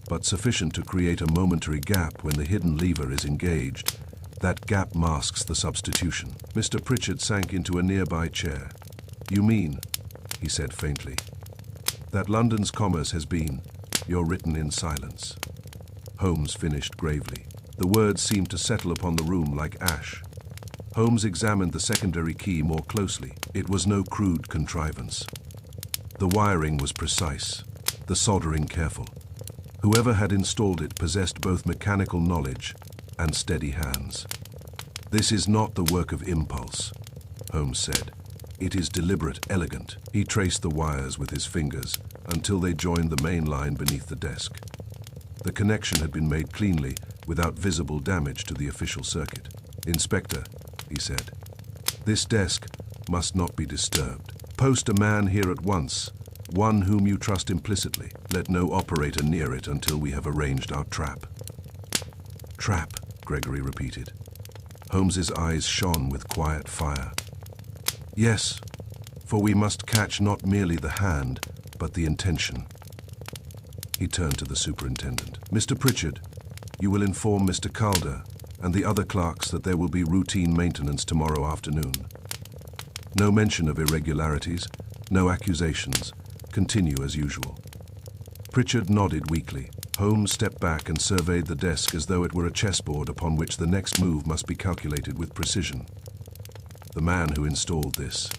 but sufficient to create a momentary gap when the hidden lever is engaged. That gap masks the substitution. Mr. Pritchard sank into a nearby chair. "You mean," he said faintly, "that London's commerce has been, you're written in silence." Holmes finished gravely. The words seemed to settle upon the room like ash. Holmes examined the secondary key more closely. It was no crude contrivance. The wiring was precise, the soldering careful. Whoever had installed it possessed both mechanical knowledge and steady hands. "This is not the work of impulse," Holmes said. "It is deliberate, elegant." He traced the wires with his fingers until they joined the main line beneath the desk. The connection had been made cleanly, without visible damage to the official circuit. "Inspector," he said, "this desk must not be disturbed. Post a man here at once, one whom you trust implicitly. Let no operator near it until we have arranged our trap." "Trap," Gregory repeated. Holmes's eyes shone with quiet fire. "Yes, for we must catch not merely the hand, but the intention." He turned to the superintendent. "Mr. Pritchard, you will inform Mr. Calder and the other clerks that there will be routine maintenance tomorrow afternoon. No mention of irregularities, no accusations. Continue as usual." Pritchard nodded weakly. Holmes stepped back and surveyed the desk as though it were a chessboard upon which the next move must be calculated with precision. "The man who installed this,"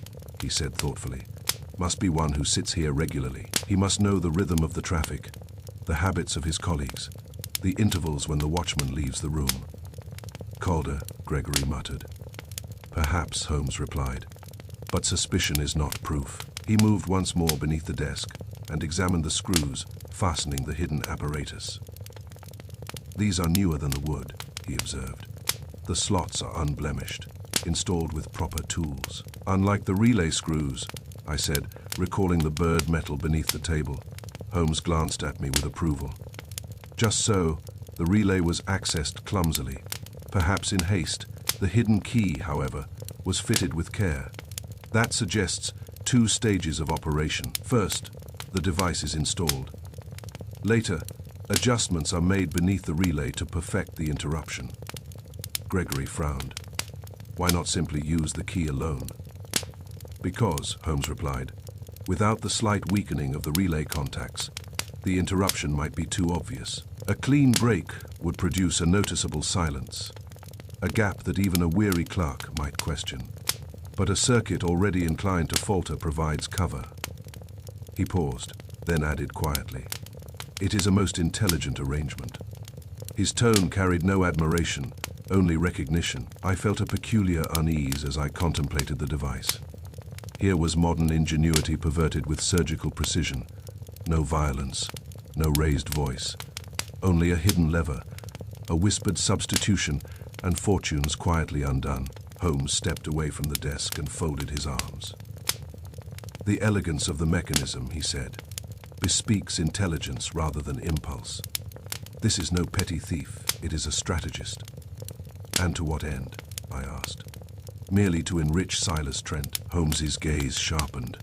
he said thoughtfully, "must be one who sits here regularly. He must know the rhythm of the traffic, the habits of his colleagues, the intervals when the watchman leaves the room." "Calder," Gregory muttered. "Perhaps," Holmes replied, "but suspicion is not proof." He moved once more beneath the desk and examined the screws fastening the hidden apparatus. "These are newer than the wood," he observed. "The slots are unblemished, installed with proper tools." "Unlike the relay screws," I said, recalling the burred metal beneath the table. Holmes glanced at me with approval. "Just so, the relay was accessed clumsily. Perhaps in haste. The hidden key, however, was fitted with care. That suggests 2 stages of operation. First, the device is installed. Later, adjustments are made beneath the relay to perfect the interruption." Gregory frowned. "Why not simply use the key alone?" "Because," Holmes replied, "without the slight weakening of the relay contacts, the interruption might be too obvious. A clean break would produce a noticeable silence, a gap that even a weary clerk might question. But a circuit already inclined to falter provides cover." He paused, then added quietly, "It is a most intelligent arrangement." His tone carried no admiration, only recognition. I felt a peculiar unease as I contemplated the device. Here was modern ingenuity perverted with surgical precision. No violence, no raised voice, only a hidden lever, a whispered substitution, and fortunes quietly undone. Holmes stepped away from the desk and folded his arms. "The elegance of the mechanism," he said, "bespeaks intelligence rather than impulse. This is no petty thief, it is a strategist." "And to what end?" I asked. "Merely to enrich Silas Trent." Holmes's gaze sharpened.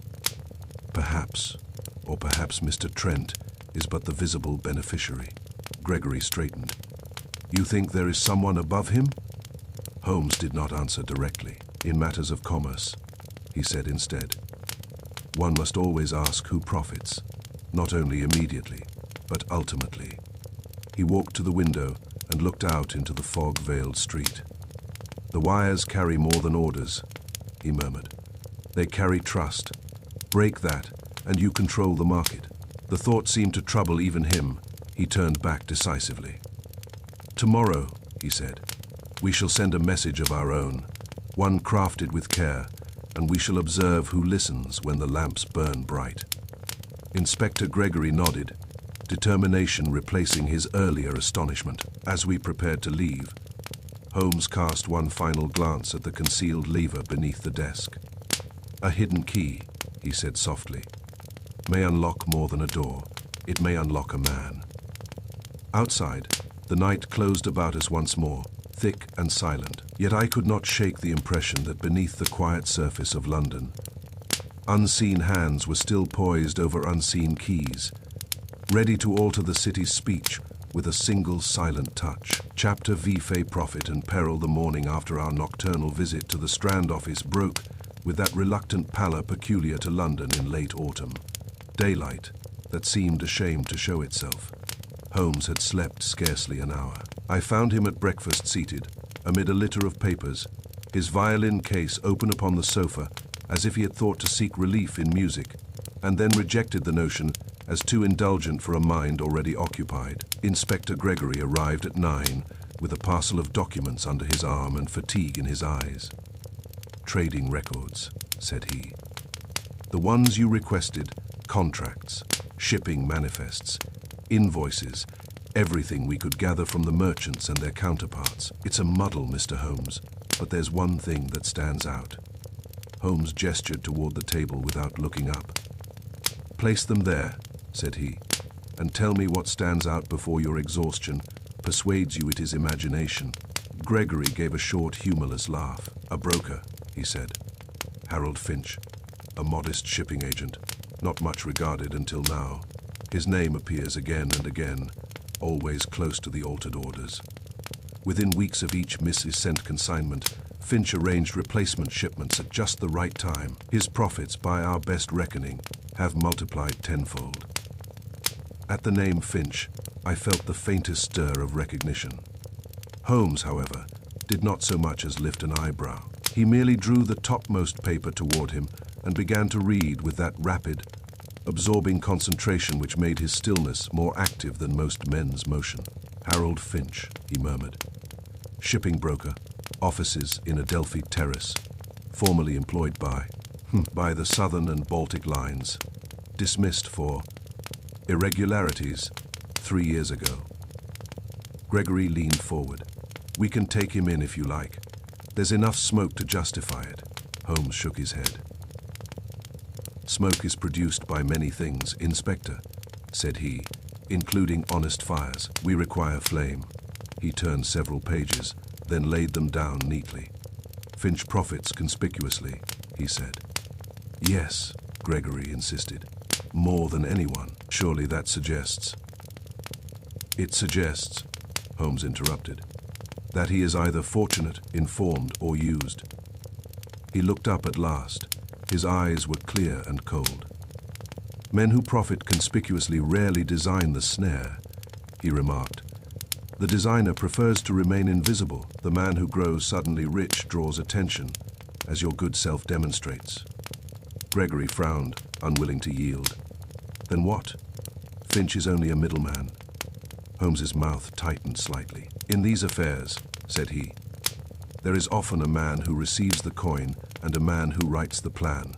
"Perhaps, or perhaps Mr. Trent is but the visible beneficiary." Gregory straightened. "You think there is someone above him?" Holmes did not answer directly. "In matters of commerce," he said instead, "one must always ask who profits, not only immediately, but ultimately." He walked to the window and looked out into the fog-veiled street. "The wires carry more than orders," he murmured. "They carry trust. Break that, and you control the market." The thought seemed to trouble even him. He turned back decisively. "Tomorrow," he said, "we shall send a message of our own, one crafted with care, and we shall observe who listens when the lamps burn bright." Inspector Gregory nodded, determination replacing his earlier astonishment. As we prepared to leave, Holmes cast one final glance at the concealed lever beneath the desk. "A hidden key," he said softly, "may unlock more than a door. It may unlock a man." Outside, The night closed about us once more, thick and silent. Yet I could not shake the impression that beneath the quiet surface of London, unseen hands were still poised over unseen keys, ready to alter the city's speech with a single silent touch. Chapter V. Profit and Peril. The morning after our nocturnal visit to the Strand office broke with that reluctant pallor peculiar to London in late autumn. Daylight that seemed ashamed to show itself. Holmes had slept scarcely an hour. I found him at breakfast seated, amid a litter of papers, his violin case open upon the sofa, as if he had thought to seek relief in music, and then rejected the notion as too indulgent for a mind already occupied. Inspector Gregory arrived at 9, with a parcel of documents under his arm and fatigue in his eyes. "Trading records," said he. "The ones you requested, contracts, shipping manifests, invoices, everything we could gather from the merchants and their counterparts. It's a muddle, Mr. Holmes, but there's one thing that stands out." Holmes gestured toward the table without looking up. "Place them there," said he, "and tell me what stands out before your exhaustion persuades you it is imagination." Gregory gave a short, humorless laugh. "A broker," he said. "Harold Finch, a modest shipping agent, not much regarded until now. His name appears again and again, always close to the altered orders. Within weeks of each missent consignment, Finch arranged replacement shipments at just the right time. His profits, by our best reckoning, have multiplied tenfold." At the name Finch, I felt the faintest stir of recognition. Holmes, however, did not so much as lift an eyebrow. He merely drew the topmost paper toward him and began to read with that rapid, absorbing concentration which made his stillness more active than most men's motion. "Harold Finch," he murmured. "Shipping broker, offices in Adelphi Terrace, formerly employed by the Southern and Baltic lines, dismissed for irregularities 3 years ago." Gregory leaned forward. "We can take him in if you like. There's enough smoke to justify it." Holmes shook his head. "Smoke is produced by many things, Inspector," said he, "including honest fires. We require flame." He turned several pages, then laid them down neatly. "Finch profits conspicuously," he said. "Yes," Gregory insisted. "More than anyone. Surely that suggests—" "It suggests," Holmes interrupted, "that he is either fortunate, informed, or used." He looked up at last. His eyes were clear and cold. "Men who profit conspicuously rarely design the snare," he remarked. "The designer prefers to remain invisible. The man who grows suddenly rich draws attention, as your good self demonstrates." Gregory frowned, unwilling to yield. "Then what? Finch is only a middleman." Holmes's mouth tightened slightly. "In these affairs," said he, "there is often a man who receives the coin and a man who writes the plan.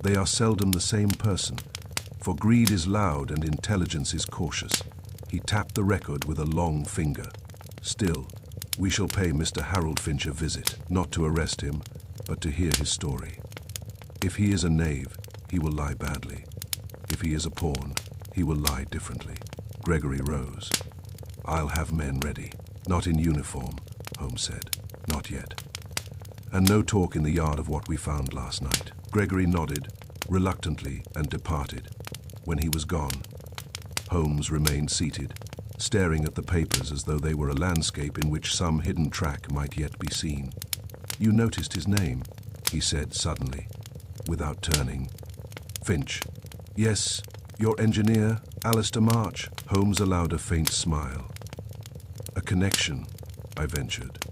They are seldom the same person, for greed is loud and intelligence is cautious." He tapped the record with a long finger. "Still, we shall pay Mr. Harold Finch a visit, not to arrest him, but to hear his story. If he is a knave, he will lie badly. If he is a pawn, he will lie differently." Gregory rose. "I'll have men ready." "Not in uniform," Holmes said. "Not yet. And no talk in the yard of what we found last night." Gregory nodded, reluctantly, and departed. When he was gone, Holmes remained seated, staring at the papers as though they were a landscape in which some hidden track might yet be seen. "You noticed his name," he said suddenly, without turning. "Finch." "Yes, your engineer, Alistair March." Holmes allowed a faint smile. "A connection," I ventured.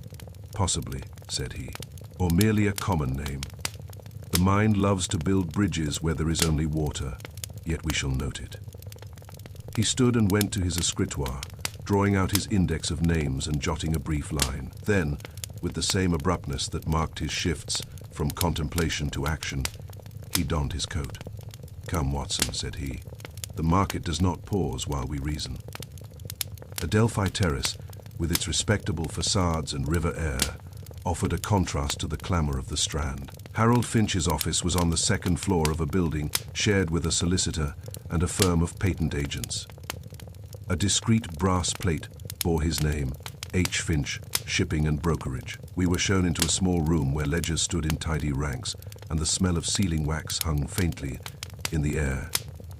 "Possibly," said he, "or merely a common name. The mind loves to build bridges where there is only water, yet we shall note it." He stood and went to his escritoire, drawing out his index of names and jotting a brief line. Then, with the same abruptness that marked his shifts from contemplation to action, he donned his coat. "Come, Watson," said he. "The market does not pause while we reason." Adelphi Terrace, with its respectable facades and river air, offered a contrast to the clamor of the Strand. Harold Finch's office was on the second floor of a building shared with a solicitor and a firm of patent agents. A discreet brass plate bore his name, H. Finch, Shipping and Brokerage. We were shown into a small room where ledgers stood in tidy ranks, and the smell of sealing wax hung faintly in the air.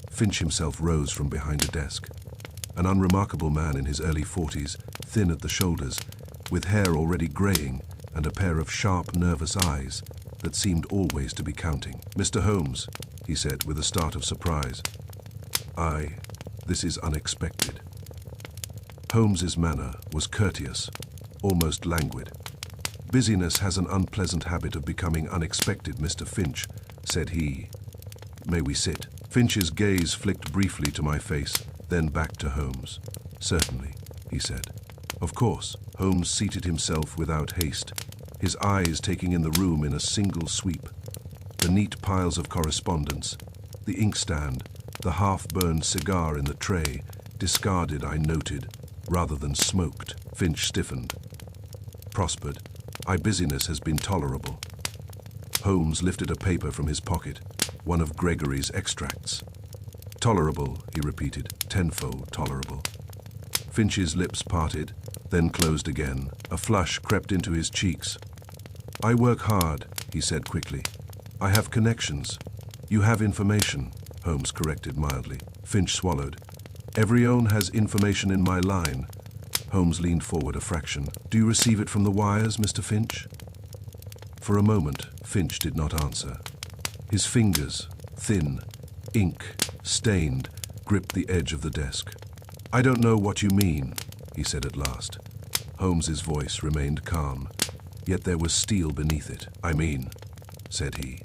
Finch himself rose from behind a desk. An unremarkable man in his early 40s, thin at the shoulders, with hair already graying and a pair of sharp, nervous eyes that seemed always to be counting. "Mr. Holmes," he said with a start of surprise. This is unexpected." Holmes's manner was courteous, almost languid. "Busyness has an unpleasant habit of becoming unexpected, Mr. Finch," said he. "May we sit?" Finch's gaze flicked briefly to my face, then back to Holmes. "Certainly," he said. "Of course." Holmes seated himself without haste, his eyes taking in the room in a single sweep. The neat piles of correspondence, the inkstand, the half-burned cigar in the tray, discarded, I noted, rather than smoked. Finch stiffened. "Prospered. Busyness has been tolerable." Holmes lifted a paper from his pocket, one of Gregory's extracts. "Tolerable," he repeated, "tenfold tolerable." Finch's lips parted, then closed again. A flush crept into his cheeks. "I work hard," he said quickly. "I have connections." "You have information," Holmes corrected mildly. Finch swallowed. "Everyone has information in my line." Holmes leaned forward a fraction. "Do you receive it from the wires, Mr. Finch?" For a moment, Finch did not answer. His fingers, thin, ink-stained, gripped the edge of the desk. "I don't know what you mean," he said at last. Holmes's voice remained calm, yet there was steel beneath it. "I mean," said he,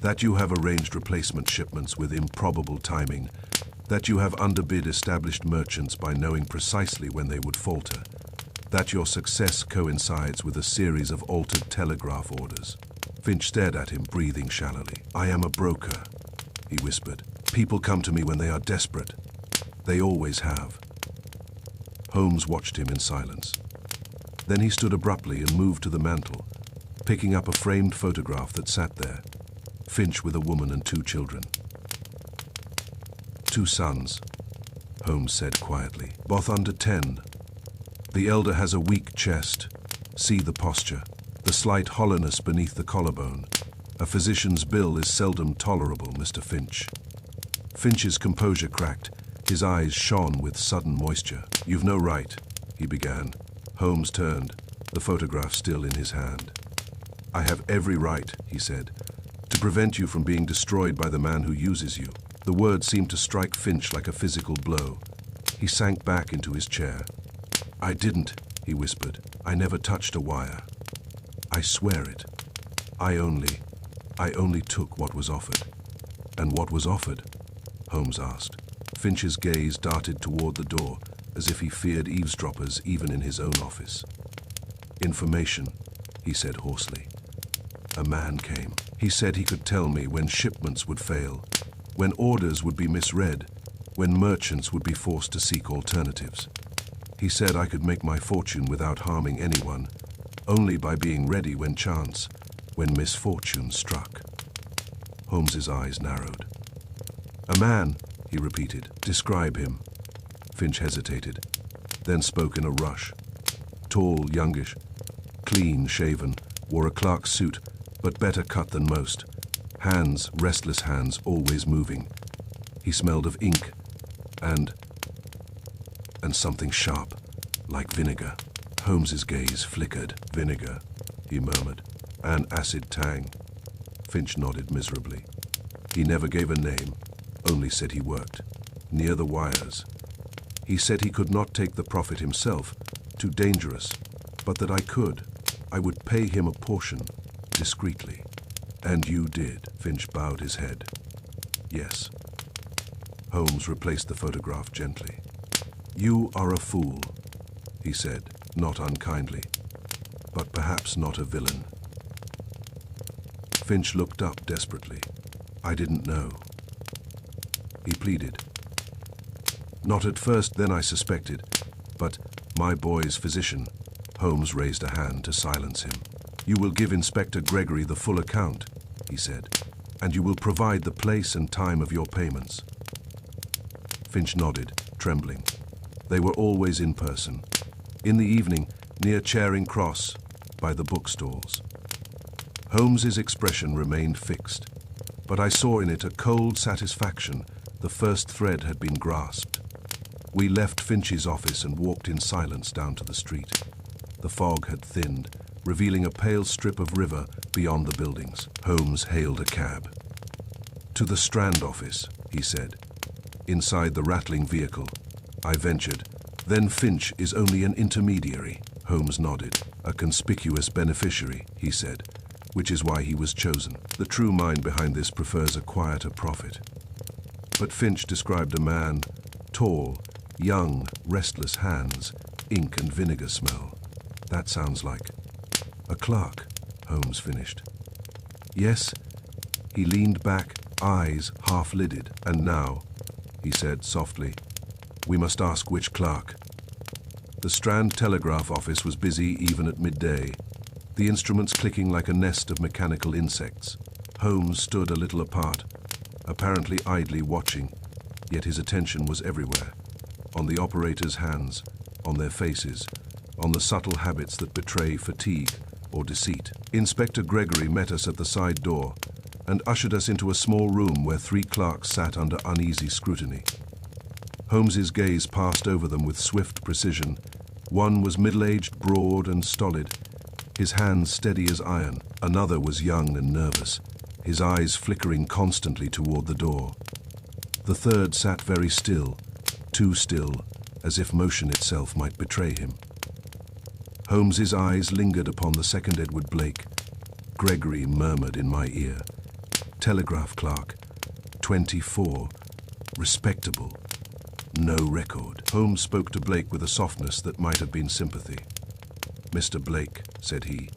"that you have arranged replacement shipments with improbable timing, that you have underbid established merchants by knowing precisely when they would falter, that your success coincides with a series of altered telegraph orders." Finch stared at him, breathing shallowly. "I am a broker," he whispered. "People come to me when they are desperate. They always have." Holmes watched him in silence. Then he stood abruptly and moved to the mantel, picking up a framed photograph that sat there. Finch with a woman and 2 children. "2 sons," Holmes said quietly, "both under 10. The elder has a weak chest. See the posture, the slight hollowness beneath the collarbone. A physician's bill is seldom tolerable, Mr. Finch." Finch's composure cracked. His eyes shone with sudden moisture. "You've no right," he began. Holmes turned, the photograph still in his hand. "I have every right," he said, "to prevent you from being destroyed by the man who uses you." The word seemed to strike Finch like a physical blow. He sank back into his chair. "I didn't," he whispered. "I never touched a wire. I swear it. I only took what was offered." "And what was offered?" Holmes asked. Finch's gaze darted toward the door, as if he feared eavesdroppers even in his own office. "Information," he said hoarsely. "A man came. He said he could tell me when shipments would fail, when orders would be misread, when merchants would be forced to seek alternatives. He said I could make my fortune without harming anyone, only by being ready when misfortune struck." Holmes's eyes narrowed. "A man," he repeated. "Describe him." Finch hesitated, then spoke in a rush. "Tall, youngish, clean-shaven, wore a clerk's suit, but better cut than most. Hands, restless hands, always moving. He smelled of ink and something sharp, like vinegar." Holmes's gaze flickered. "Vinegar," he murmured. "An acid tang." Finch nodded miserably. "He never gave a name, only said he worked near the wires. He said he could not take the profit himself, too dangerous, but that I could. I would pay him a portion, discreetly." "And you did?" Finch bowed his head. "Yes." Holmes replaced the photograph gently. "You are a fool," he said, not unkindly, "but perhaps not a villain." Finch looked up desperately. "I didn't know," he pleaded. "Not at first, then I suspected, but my boy's physician." Holmes raised a hand to silence him. "You will give Inspector Gregory the full account," he said, "and you will provide the place and time of your payments." Finch nodded, trembling. They were always in person. In the evening, near Charing Cross, by the bookstores. Holmes's expression remained fixed, but I saw in it a cold satisfaction. The first thread had been grasped. We left Finch's office and walked in silence down to the street. The fog had thinned, revealing a pale strip of river beyond the buildings. Holmes hailed a cab. "To the Strand office," he said. "Inside the rattling vehicle," I ventured. "Then Finch is only an intermediary." Holmes nodded. "A conspicuous beneficiary," he said, "which is why he was chosen. The true mind behind this prefers a quieter profit." But Finch described a man, tall, young, restless hands, ink and vinegar smell. "That sounds like a clerk," Holmes finished. "Yes." He leaned back, eyes half-lidded. "And now," he said softly, "we must ask which clerk." The Strand Telegraph office was busy even at midday, the instruments clicking like a nest of mechanical insects. Holmes stood a little apart, apparently idly watching, yet his attention was everywhere. On the operators' hands, on their faces, on the subtle habits that betray fatigue or deceit. Inspector Gregory met us at the side door and ushered us into a small room where 3 clerks sat under uneasy scrutiny. Holmes's gaze passed over them with swift precision. One was middle-aged, broad and stolid, his hands steady as iron. Another was young and nervous, his eyes flickering constantly toward the door. The third sat very still, too still, as if motion itself might betray him. Holmes's eyes lingered upon the second Edward Blake. Gregory murmured in my ear, "Telegraph clerk, 24, respectable, no record." Holmes spoke to Blake with a softness that might have been sympathy. "Mr. Blake," said he,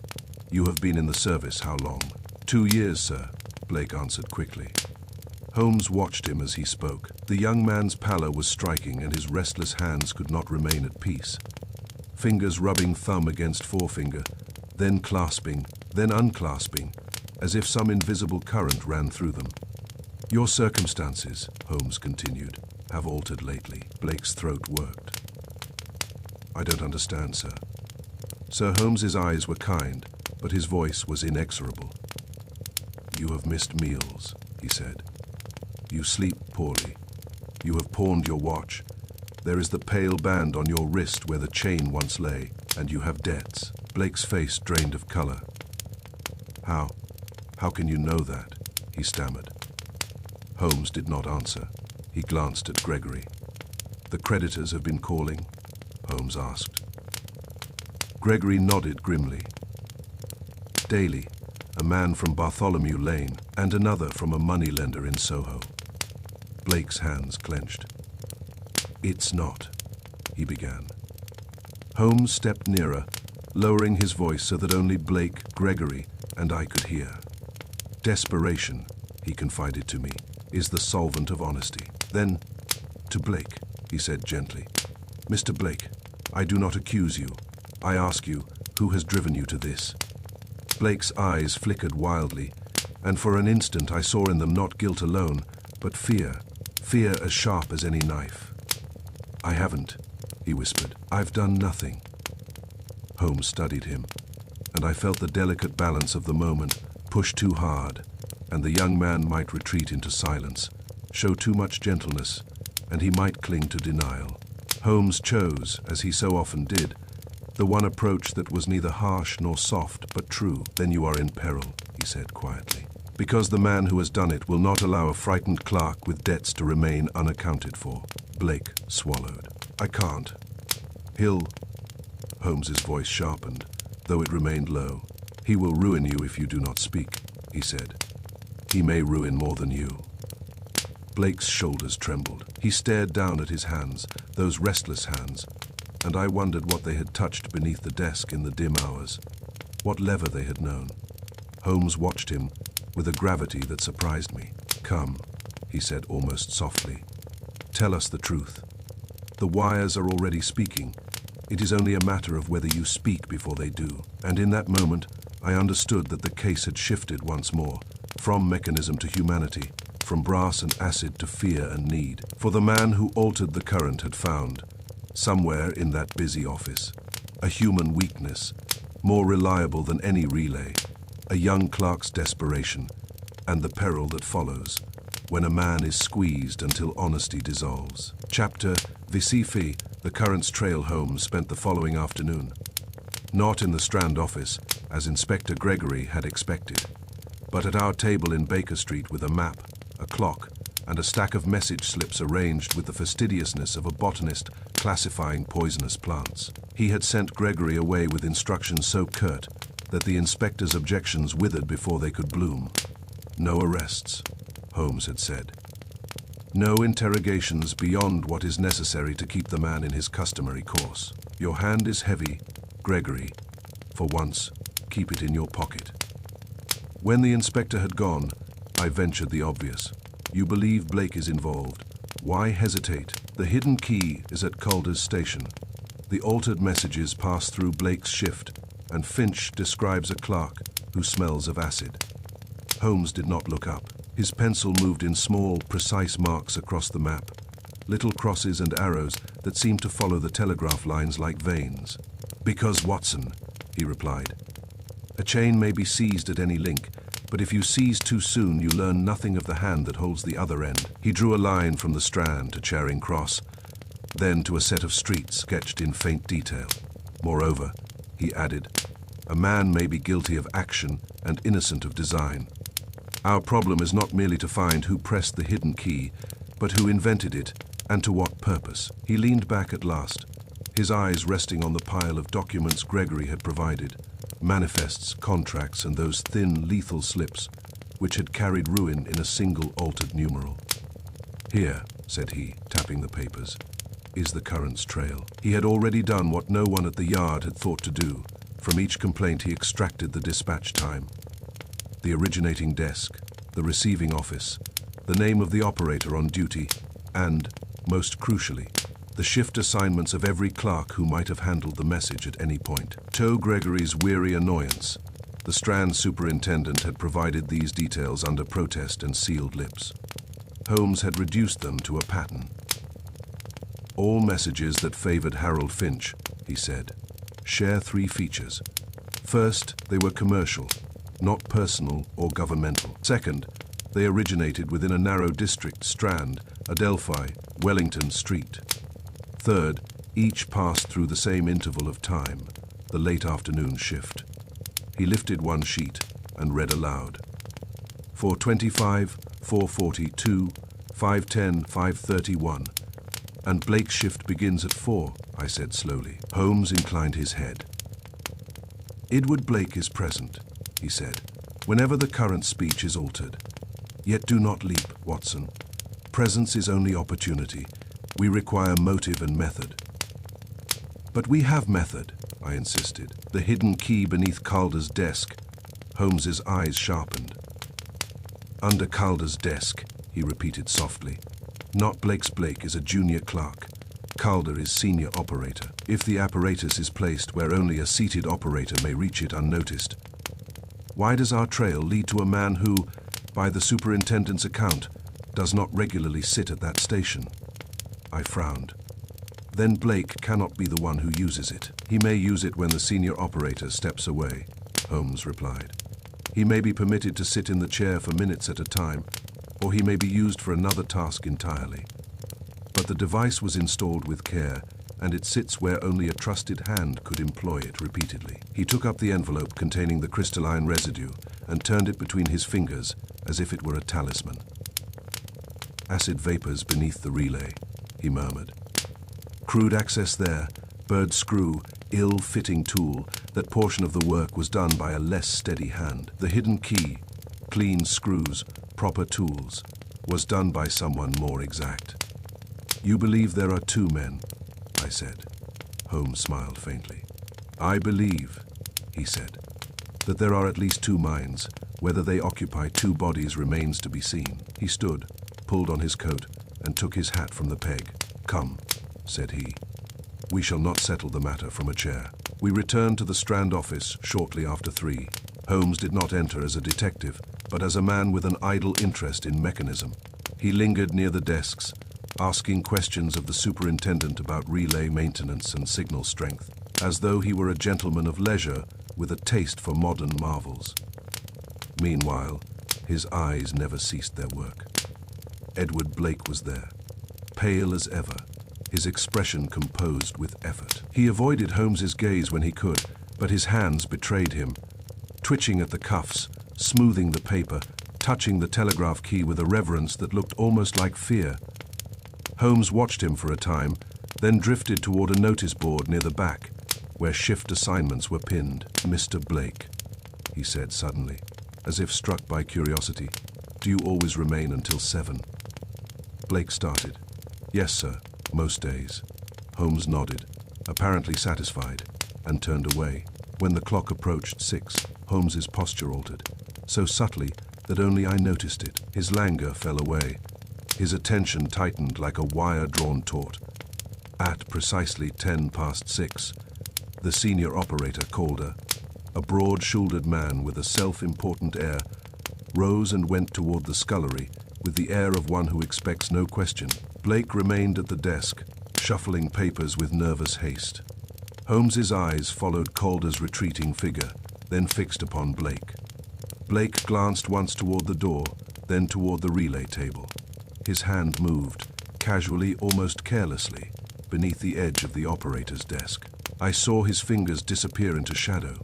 "you have been in the service how long?" 2 years, sir," Blake answered quickly. Holmes watched him as he spoke. The young man's pallor was striking, and his restless hands could not remain at peace. Fingers rubbing thumb against forefinger, then clasping, then unclasping, as if some invisible current ran through them. "Your circumstances," Holmes continued, "have altered lately." Blake's throat worked. "I don't understand, sir." Sir Holmes's eyes were kind, but his voice was inexorable. "You have missed meals," he said. "You sleep poorly. You have pawned your watch. There is the pale band on your wrist where the chain once lay, and you have debts." Blake's face drained of color. How can you know that?" he stammered. Holmes did not answer. He glanced at Gregory. "The creditors have been calling?" Holmes asked. Gregory nodded grimly. "Daily, a man from Bartholomew Lane, and another from a moneylender in Soho." Blake's hands clenched. "It's not," he began. Holmes stepped nearer, lowering his voice so that only Blake, Gregory, and I could hear. "Desperation," he confided to me, "is the solvent of honesty." Then, to Blake, he said gently, "Mr. Blake, I do not accuse you. I ask you, who has driven you to this?" Blake's eyes flickered wildly, and for an instant I saw in them not guilt alone, but fear as sharp as any knife. "I haven't," he whispered. "I've done nothing." Holmes studied him, and I felt the delicate balance of the moment push too hard, and the young man might retreat into silence, show too much gentleness, and he might cling to denial. Holmes chose, as he so often did, the one approach that was neither harsh nor soft, but true. "Then you are in peril," he said quietly, "because the man who has done it will not allow a frightened clerk with debts to remain unaccounted for." Blake swallowed. "I can't. He'll..." Holmes's voice sharpened, though it remained low. "He will ruin you if you do not speak," he said. "He may ruin more than you." Blake's shoulders trembled. He stared down at his hands, those restless hands, and I wondered what they had touched beneath the desk in the dim hours, what lever they had known. Holmes watched him with a gravity that surprised me. "Come," he said almost softly. "Tell us the truth. The wires are already speaking. It is only a matter of whether you speak before they do." And in that moment, I understood that the case had shifted once more, from mechanism to humanity, from brass and acid to fear and need. For the man who altered the current had found, somewhere in that busy office. A human weakness, more reliable than any relay, a young clerk's desperation, and the peril that follows when a man is squeezed until honesty dissolves. Chapter Deciphers, the Currents Trail Holmes spent the following afternoon. Not in the Strand office, as Inspector Gregory had expected, but at our table in Baker Street with a map, a clock, and a stack of message slips arranged with the fastidiousness of a botanist classifying poisonous plants. He had sent Gregory away with instructions so curt that the inspector's objections withered before they could bloom. No arrests, Holmes had said. No interrogations beyond what is necessary to keep the man in his customary course. Your hand is heavy, Gregory. For once, keep it in your pocket. When the inspector had gone, I ventured the obvious. You believe Blake is involved. Why hesitate? The hidden key is at Calder's station. The altered messages pass through Blake's shift, and Finch describes a clerk who smells of acid. Holmes did not look up. His pencil moved in small, precise marks across the map, little crosses and arrows that seemed to follow the telegraph lines like veins. Because, Watson, he replied. A chain may be seized at any link, but if you seize too soon, you learn nothing of the hand that holds the other end. He drew a line from the Strand to Charing Cross, then to a set of streets sketched in faint detail. Moreover, he added, a man may be guilty of action and innocent of design. Our problem is not merely to find who pressed the hidden key, but who invented it and to what purpose. He leaned back at last, his eyes resting on the pile of documents Gregory had provided, manifests, contracts, and those thin, lethal slips which had carried ruin in a single altered numeral. Here, said he, tapping the papers, is the Currents Trail. He had already done what no one at the Yard had thought to do. From each complaint he extracted the dispatch time, the originating desk, the receiving office, the name of the operator on duty, and, most crucially, the shift assignments of every clerk who might have handled the message at any point. To Gregory's weary annoyance, the Strand superintendent had provided these details under protest and sealed lips. Holmes had reduced them to a pattern. All messages that favored Harold Finch, he said, share three features. First, they were commercial, not personal or governmental. Second, they originated within a narrow district, Strand, Adelphi, Wellington Street. Third, each passed through the same interval of time, the late afternoon shift. He lifted one sheet and read aloud. 4:25, 4:42, 5:10, 5:31. And Blake's shift begins at 4, I said slowly. Holmes inclined his head. Edward Blake is present, he said, whenever the current speech is altered. Yet do not leap, Watson. Presence is only opportunity. We require motive and method. But we have method, I insisted. The hidden key beneath Calder's desk. Holmes's eyes sharpened. Under Calder's desk, he repeated softly. Not Blake's Blake is a junior clerk. Calder is senior operator. If the apparatus is placed where only a seated operator may reach it unnoticed, why does our trail lead to a man who, by the superintendent's account, does not regularly sit at that station? I frowned. Then Blake cannot be the one who uses it. He may use it when the senior operator steps away, Holmes replied. He may be permitted to sit in the chair for minutes at a time, or he may be used for another task entirely. But the device was installed with care, and it sits where only a trusted hand could employ it repeatedly. He took up the envelope containing the crystalline residue and turned it between his fingers as if it were a talisman. Acid vapors beneath the relay, he murmured. Crude access there, bird screw, ill-fitting tool. That portion of the work was done by a less steady hand. The hidden key, clean screws, proper tools, was done by someone more exact. You believe there are two men, I said. Holmes smiled faintly. I believe, he said, that there are at least two minds. Whether they occupy two bodies remains to be seen. He stood, pulled on his coat, and took his hat from the peg. Come, said he. We shall not settle the matter from a chair. We returned to the Strand office shortly after 3. Holmes did not enter as a detective, but as a man with an idle interest in mechanism. He lingered near the desks, asking questions of the superintendent about relay maintenance and signal strength, as though he were a gentleman of leisure with a taste for modern marvels. Meanwhile, his eyes never ceased their work. Edward Blake was there, pale as ever, his expression composed with effort. He avoided Holmes's gaze when he could, but his hands betrayed him, twitching at the cuffs, smoothing the paper, touching the telegraph key with a reverence that looked almost like fear. Holmes watched him for a time, then drifted toward a notice board near the back, where shift assignments were pinned. "Mr. Blake," he said suddenly, as if struck by curiosity, "do you always remain until 7? Blake started. "Yes, sir, most days." Holmes nodded, apparently satisfied, and turned away. When the clock approached 6, Holmes's posture altered, so subtly that only I noticed it. His languor fell away. His attention tightened like a wire drawn taut. At precisely 10 past 6, the senior operator, Calder, a broad-shouldered man with a self-important air, rose and went toward the scullery with the air of one who expects no question. Blake remained at the desk, shuffling papers with nervous haste. Holmes's eyes followed Calder's retreating figure, then fixed upon Blake. Blake glanced once toward the door, then toward the relay table. His hand moved, casually, almost carelessly, beneath the edge of the operator's desk. I saw his fingers disappear into shadow.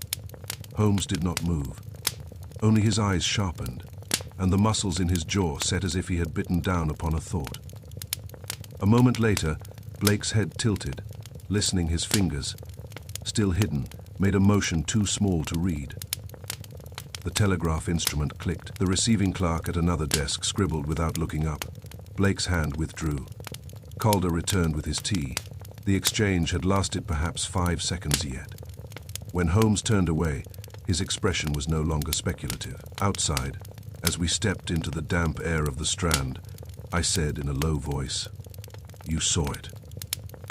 Holmes did not move. Only his eyes sharpened, and the muscles in his jaw set as if he had bitten down upon a thought. A moment later, Blake's head tilted, listening. His fingers, still hidden, made a motion too small to read. The telegraph instrument clicked. The receiving clerk at another desk scribbled without looking up. Blake's hand withdrew. Calder returned with his tea. The exchange had lasted perhaps 5 seconds yet. When Holmes turned away, his expression was no longer speculative. Outside, as we stepped into the damp air of the Strand, I said in a low voice, "You saw it."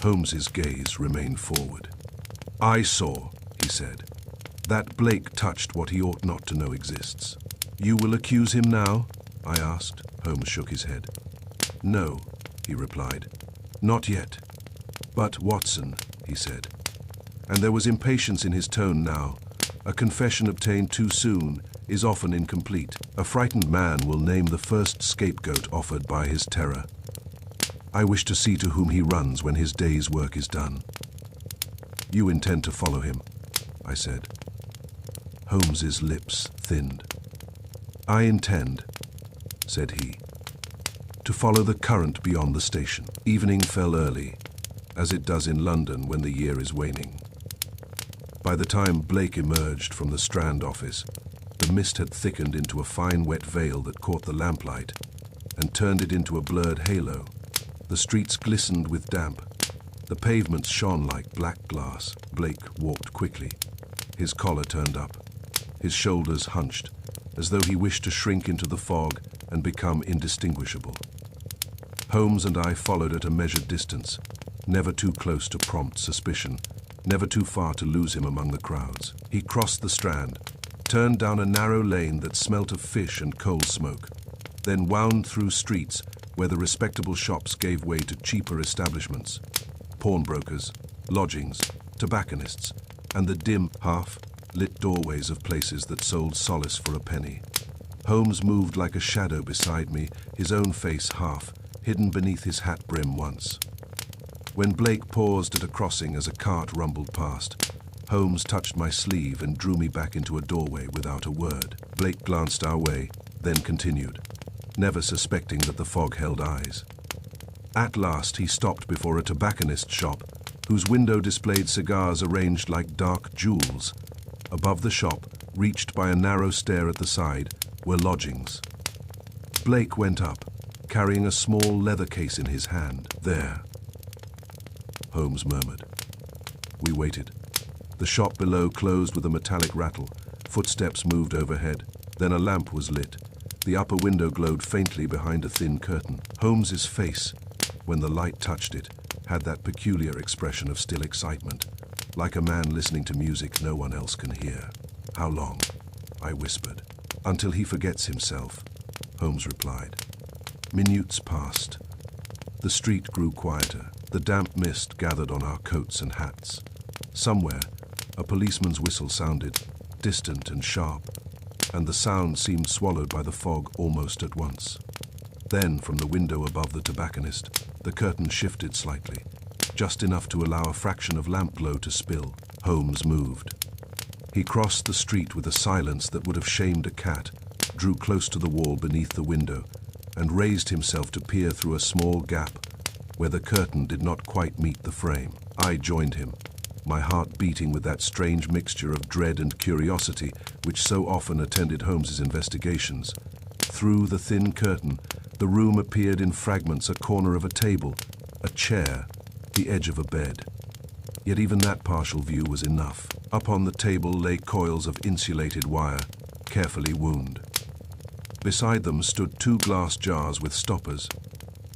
Holmes's gaze remained forward. "I saw," he said, "that Blake touched what he ought not to know exists." "You will accuse him now?" I asked. Holmes shook his head. "No," he replied, "not yet." "But, Watson," he said, and there was impatience in his tone now. "A confession obtained too soon is often incomplete. A frightened man will name the first scapegoat offered by his terror. I wish to see to whom he runs when his day's work is done." "You intend to follow him?" I said. Holmes's lips thinned. "I intend," said he, "to follow the current beyond the station." Evening fell early, as it does in London when the year is waning. By the time Blake emerged from the Strand office, the mist had thickened into a fine wet veil that caught the lamplight and turned it into a blurred halo. The streets glistened with damp. The pavements shone like black glass. Blake walked quickly, his collar turned up, his shoulders hunched, as though he wished to shrink into the fog and become indistinguishable. Holmes and I followed at a measured distance, never too close to prompt suspicion, never too far to lose him among the crowds. He crossed the Strand, turned down a narrow lane that smelt of fish and coal smoke, then wound through streets where the respectable shops gave way to cheaper establishments, pawnbrokers, lodgings, tobacconists, and the dim, half-lit doorways of places that sold solace for a penny. Holmes moved like a shadow beside me, his own face half hidden beneath his hat brim once. When Blake paused at a crossing as a cart rumbled past, Holmes touched my sleeve and drew me back into a doorway without a word. Blake glanced our way, then continued, never suspecting that the fog held eyes. At last he stopped before a tobacconist's shop, whose window displayed cigars arranged like dark jewels. Above the shop, reached by a narrow stair at the side, were lodgings. Blake went up, carrying a small leather case in his hand. "There," Holmes murmured. We waited. The shop below closed with a metallic rattle. Footsteps moved overhead. Then a lamp was lit. The upper window glowed faintly behind a thin curtain. Holmes's face, when the light touched it, had that peculiar expression of still excitement, like a man listening to music no one else can hear. "How long?" I whispered. "Until he forgets himself," Holmes replied. Minutes passed. The street grew quieter. The damp mist gathered on our coats and hats. Somewhere, a policeman's whistle sounded, distant and sharp, and the sound seemed swallowed by the fog almost at once. Then, from the window above the tobacconist, the curtain shifted slightly, just enough to allow a fraction of lamp glow to spill. Holmes moved. He crossed the street with a silence that would have shamed a cat, drew close to the wall beneath the window, and raised himself to peer through a small gap where the curtain did not quite meet the frame. I joined him, my heart beating with that strange mixture of dread and curiosity which so often attended Holmes's investigations. Through the thin curtain, the room appeared in fragments: a corner of a table, a chair, the edge of a bed. Yet even that partial view was enough. Up on the table lay coils of insulated wire, carefully wound. Beside them stood 2 glass jars with stoppers,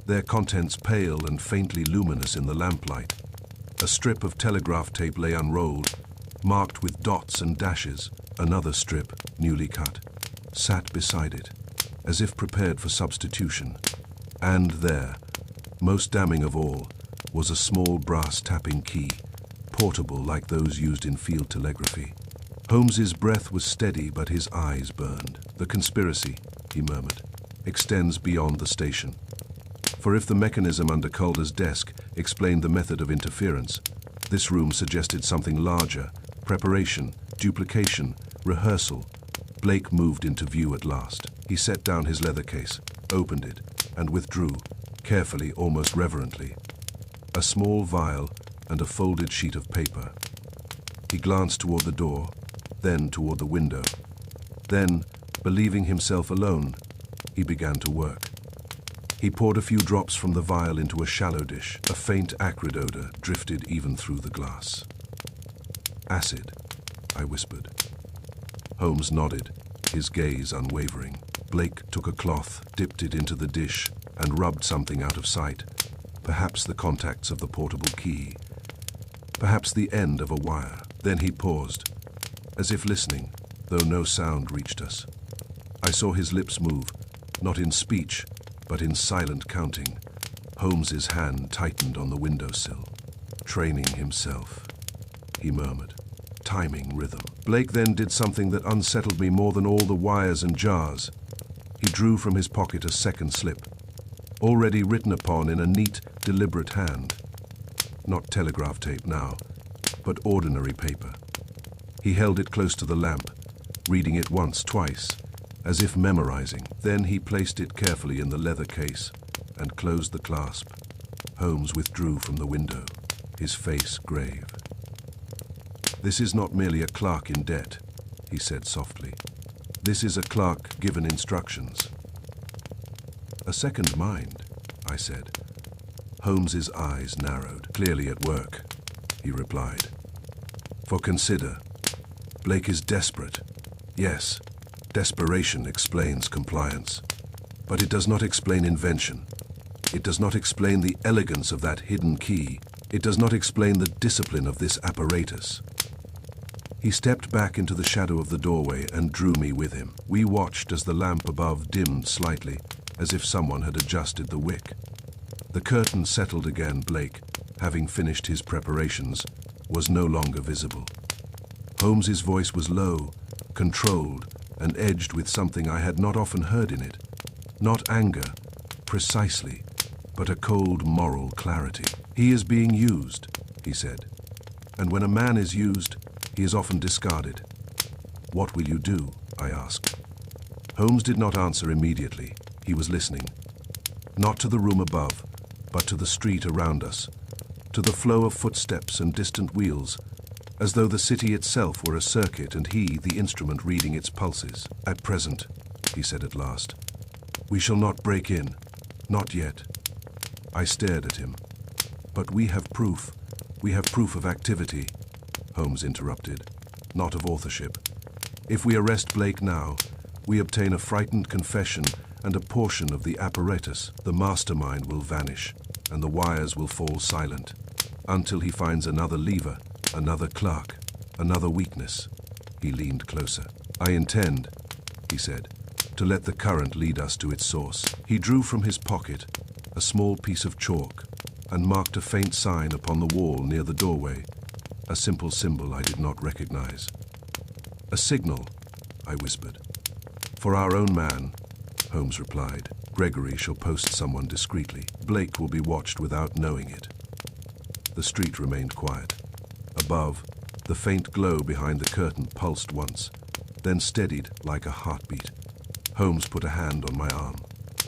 their contents pale and faintly luminous in the lamplight. A strip of telegraph tape lay unrolled, marked with dots and dashes. Another strip, newly cut, sat beside it, as if prepared for substitution. And there, most damning of all, was a small brass tapping key, portable like those used in field telegraphy. Holmes's breath was steady, but his eyes burned. "The conspiracy," he murmured, "extends beyond the station. For if the mechanism under Calder's desk explained the method of interference, this room suggested something larger: preparation, duplication, rehearsal." Blake moved into view at last. He set down his leather case, opened it, and withdrew, carefully, almost reverently, a small vial and a folded sheet of paper. He glanced toward the door, then toward the window. Then, believing himself alone, he began to work. He poured a few drops from the vial into a shallow dish. A faint acrid odor drifted even through the glass. "Acid," I whispered. Holmes nodded, his gaze unwavering. Blake took a cloth, dipped it into the dish, and rubbed something out of sight. Perhaps the contacts of the portable key. Perhaps the end of a wire. Then he paused, as if listening, though no sound reached us. I saw his lips move, not in speech, but in silent counting. Holmes's hand tightened on the windowsill. "Training himself," he murmured. "Timing rhythm." Blake then did something that unsettled me more than all the wires and jars. He drew from his pocket a second slip, already written upon in a neat, deliberate hand. Not telegraph tape now, but ordinary paper. He held it close to the lamp, reading it once, twice, as if memorizing. Then he placed it carefully in the leather case and closed the clasp. Holmes withdrew from the window, his face grave. "This is not merely a clerk in debt," he said softly. "This is a clerk given instructions." "A second mind," I said. Holmes's eyes narrowed. "Clearly at work," he replied. "For consider, Blake is desperate. Yes, desperation explains compliance. But it does not explain invention. It does not explain the elegance of that hidden key. It does not explain the discipline of this apparatus." He stepped back into the shadow of the doorway and drew me with him. We watched as the lamp above dimmed slightly, as if someone had adjusted the wick. The curtain settled again. Blake, having finished his preparations, was no longer visible. Holmes's voice was low, controlled, and edged with something I had not often heard in it. Not anger, precisely, but a cold moral clarity. "He is being used," he said. "And when a man is used, he is often discarded." "What will you do?" I asked. Holmes did not answer immediately. He was listening. Not to the room above, but to the street around us, to the flow of footsteps and distant wheels, as though the city itself were a circuit and he the instrument reading its pulses. "At present," he said at last, "we shall not break in. Not yet." I stared at him. "But we have proof. We have proof of activity," Holmes interrupted, "not of authorship. If we arrest Blake now, we obtain a frightened confession and a portion of the apparatus. The mastermind will vanish, and the wires will fall silent, until he finds another lever, another clerk, another weakness." He leaned closer. "I intend," he said, "to let the current lead us to its source." He drew from his pocket a small piece of chalk, and marked a faint sign upon the wall near the doorway, a simple symbol I did not recognize. "A signal," I whispered. "For our own man," Holmes replied. "Gregory shall post someone discreetly. Blake will be watched without knowing it." The street remained quiet. Above, the faint glow behind the curtain pulsed once, then steadied like a heartbeat. Holmes put a hand on my arm.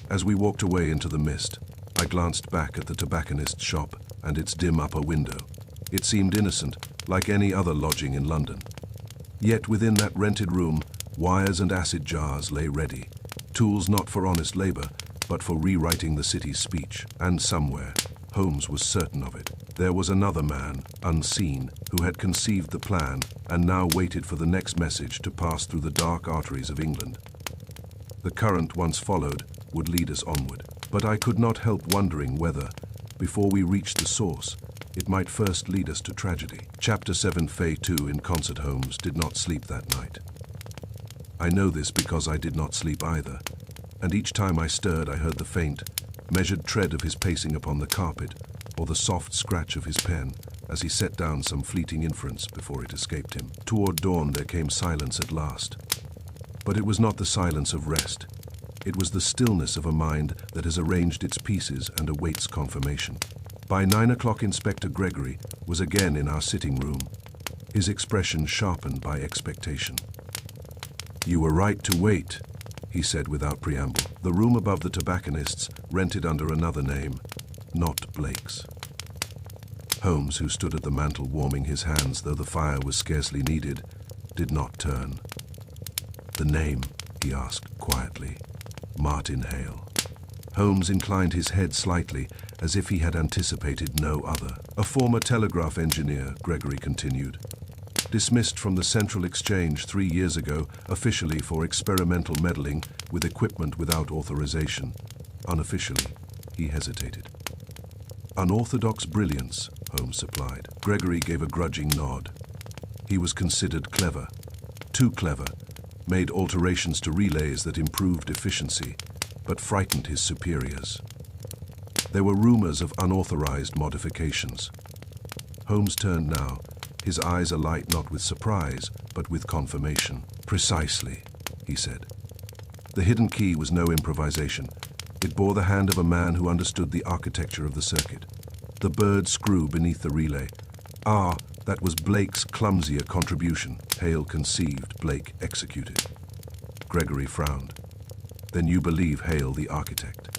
As we walked away into the mist, I glanced back at the tobacconist's shop and its dim upper window. It seemed innocent, like any other lodging in London. Yet within that rented room, wires and acid jars lay ready, tools not for honest labor, but for rewriting the city's speech. And somewhere, Holmes was certain of it, there was another man, unseen, who had conceived the plan and now waited for the next message to pass through the dark arteries of England. The current, once followed, would lead us onward, but I could not help wondering whether, before we reached the source, it might first lead us to tragedy. Chapter 7. Fay 2 in concert. Holmes did not sleep that night. I know this because I did not sleep either, and each time I stirred I heard the faint, measured tread of his pacing upon the carpet, or the soft scratch of his pen as he set down some fleeting inference before it escaped him. Toward dawn there came silence at last. But it was not the silence of rest. It was the stillness of a mind that has arranged its pieces and awaits confirmation. By 9 o'clock, Inspector Gregory was again in our sitting room, his expression sharpened by expectation. "You were right to wait," he said without preamble. The room above the tobacconist's, rented under another name, not Blake's. Holmes, who stood at the mantel warming his hands though the fire was scarcely needed, did not turn. "The name?" he asked quietly. "Martin Hale." Holmes inclined his head slightly, as if he had anticipated no other. "A former telegraph engineer," Gregory continued. "Dismissed from the Central Exchange 3 years ago, officially for experimental meddling with equipment without authorization. Unofficially," he hesitated. "Unorthodox brilliance," Holmes supplied. Gregory gave a grudging nod. "He was considered clever. Too clever. Made alterations to relays that improved efficiency, but frightened his superiors. There were rumors of unauthorized modifications." Holmes turned now, his eyes alight not with surprise, but with confirmation. "Precisely," he said. The hidden key was no improvisation. It bore the hand of a man who understood the architecture of the circuit. The bird screw beneath the relay. Ah, that was Blake's clumsier contribution. Hale conceived, Blake executed. Gregory frowned. "Then you believe Hale the architect?"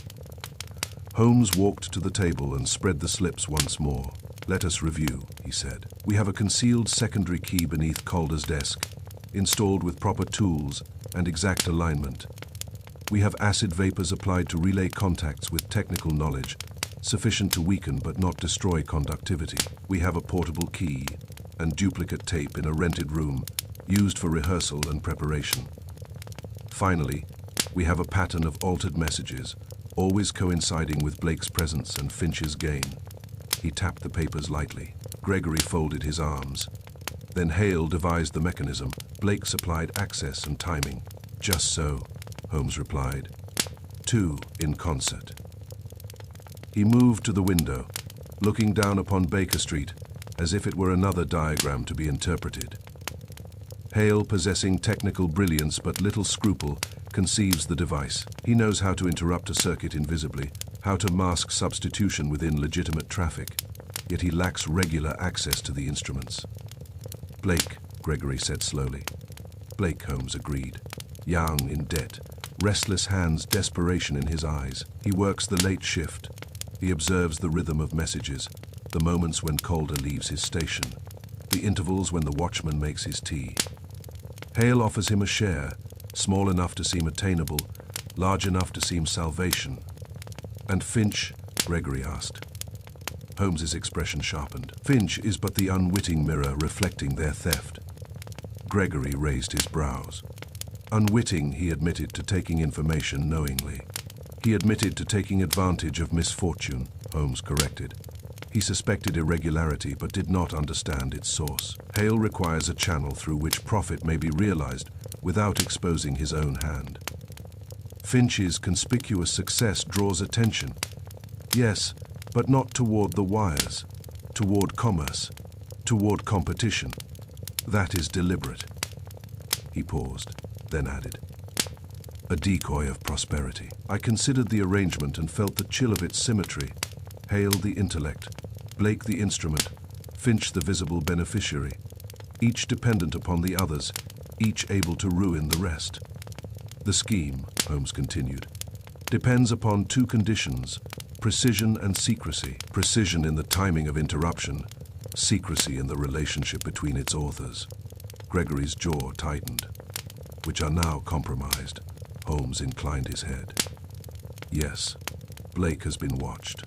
Holmes walked to the table and spread the slips once more. "Let us review," he said. "We have a concealed secondary key beneath Calder's desk, installed with proper tools and exact alignment. We have acid vapors applied to relay contacts with technical knowledge, sufficient to weaken but not destroy conductivity. We have a portable key and duplicate tape in a rented room, used for rehearsal and preparation. Finally, we have a pattern of altered messages, always coinciding with Blake's presence and Finch's gain." He tapped the papers lightly. Gregory folded his arms. "Then Hale devised the mechanism. Blake supplied access and timing." "Just so," Holmes replied. "Two in concert." He moved to the window, looking down upon Baker Street, as if it were another diagram to be interpreted. "Hale, possessing technical brilliance but little scruple, conceives the device. He knows how to interrupt a circuit invisibly, how to mask substitution within legitimate traffic, yet he lacks regular access to the instruments." "Blake," Gregory said slowly. "Blake," Holmes agreed. "Young, in debt, restless hands, desperation in his eyes. He works the late shift. He observes the rhythm of messages, the moments when Calder leaves his station, the intervals when the watchman makes his tea. Hale offers him a share, small enough to seem attainable, large enough to seem salvation." "And Finch?" Gregory asked. Holmes's expression sharpened. "Finch is but the unwitting mirror reflecting their theft." Gregory raised his brows. "Unwitting," he admitted to taking information knowingly. "He admitted to taking advantage of misfortune," Holmes corrected. He suspected irregularity but did not understand its source. "Hale requires a channel through which profit may be realized without exposing his own hand. Finch's conspicuous success draws attention. Yes, but not toward the wires, toward commerce, toward competition. That is deliberate. He paused, then added, a decoy of prosperity. I considered the arrangement and felt the chill of its symmetry. Hale the intellect, Blake the instrument, Finch the visible beneficiary, each dependent upon the others, each able to ruin the rest. The scheme, Holmes continued, depends upon two conditions, precision and secrecy. Precision in the timing of interruption, secrecy in the relationship between its authors. Gregory's jaw tightened. Which are now compromised. Holmes inclined his head. Yes, Blake has been watched.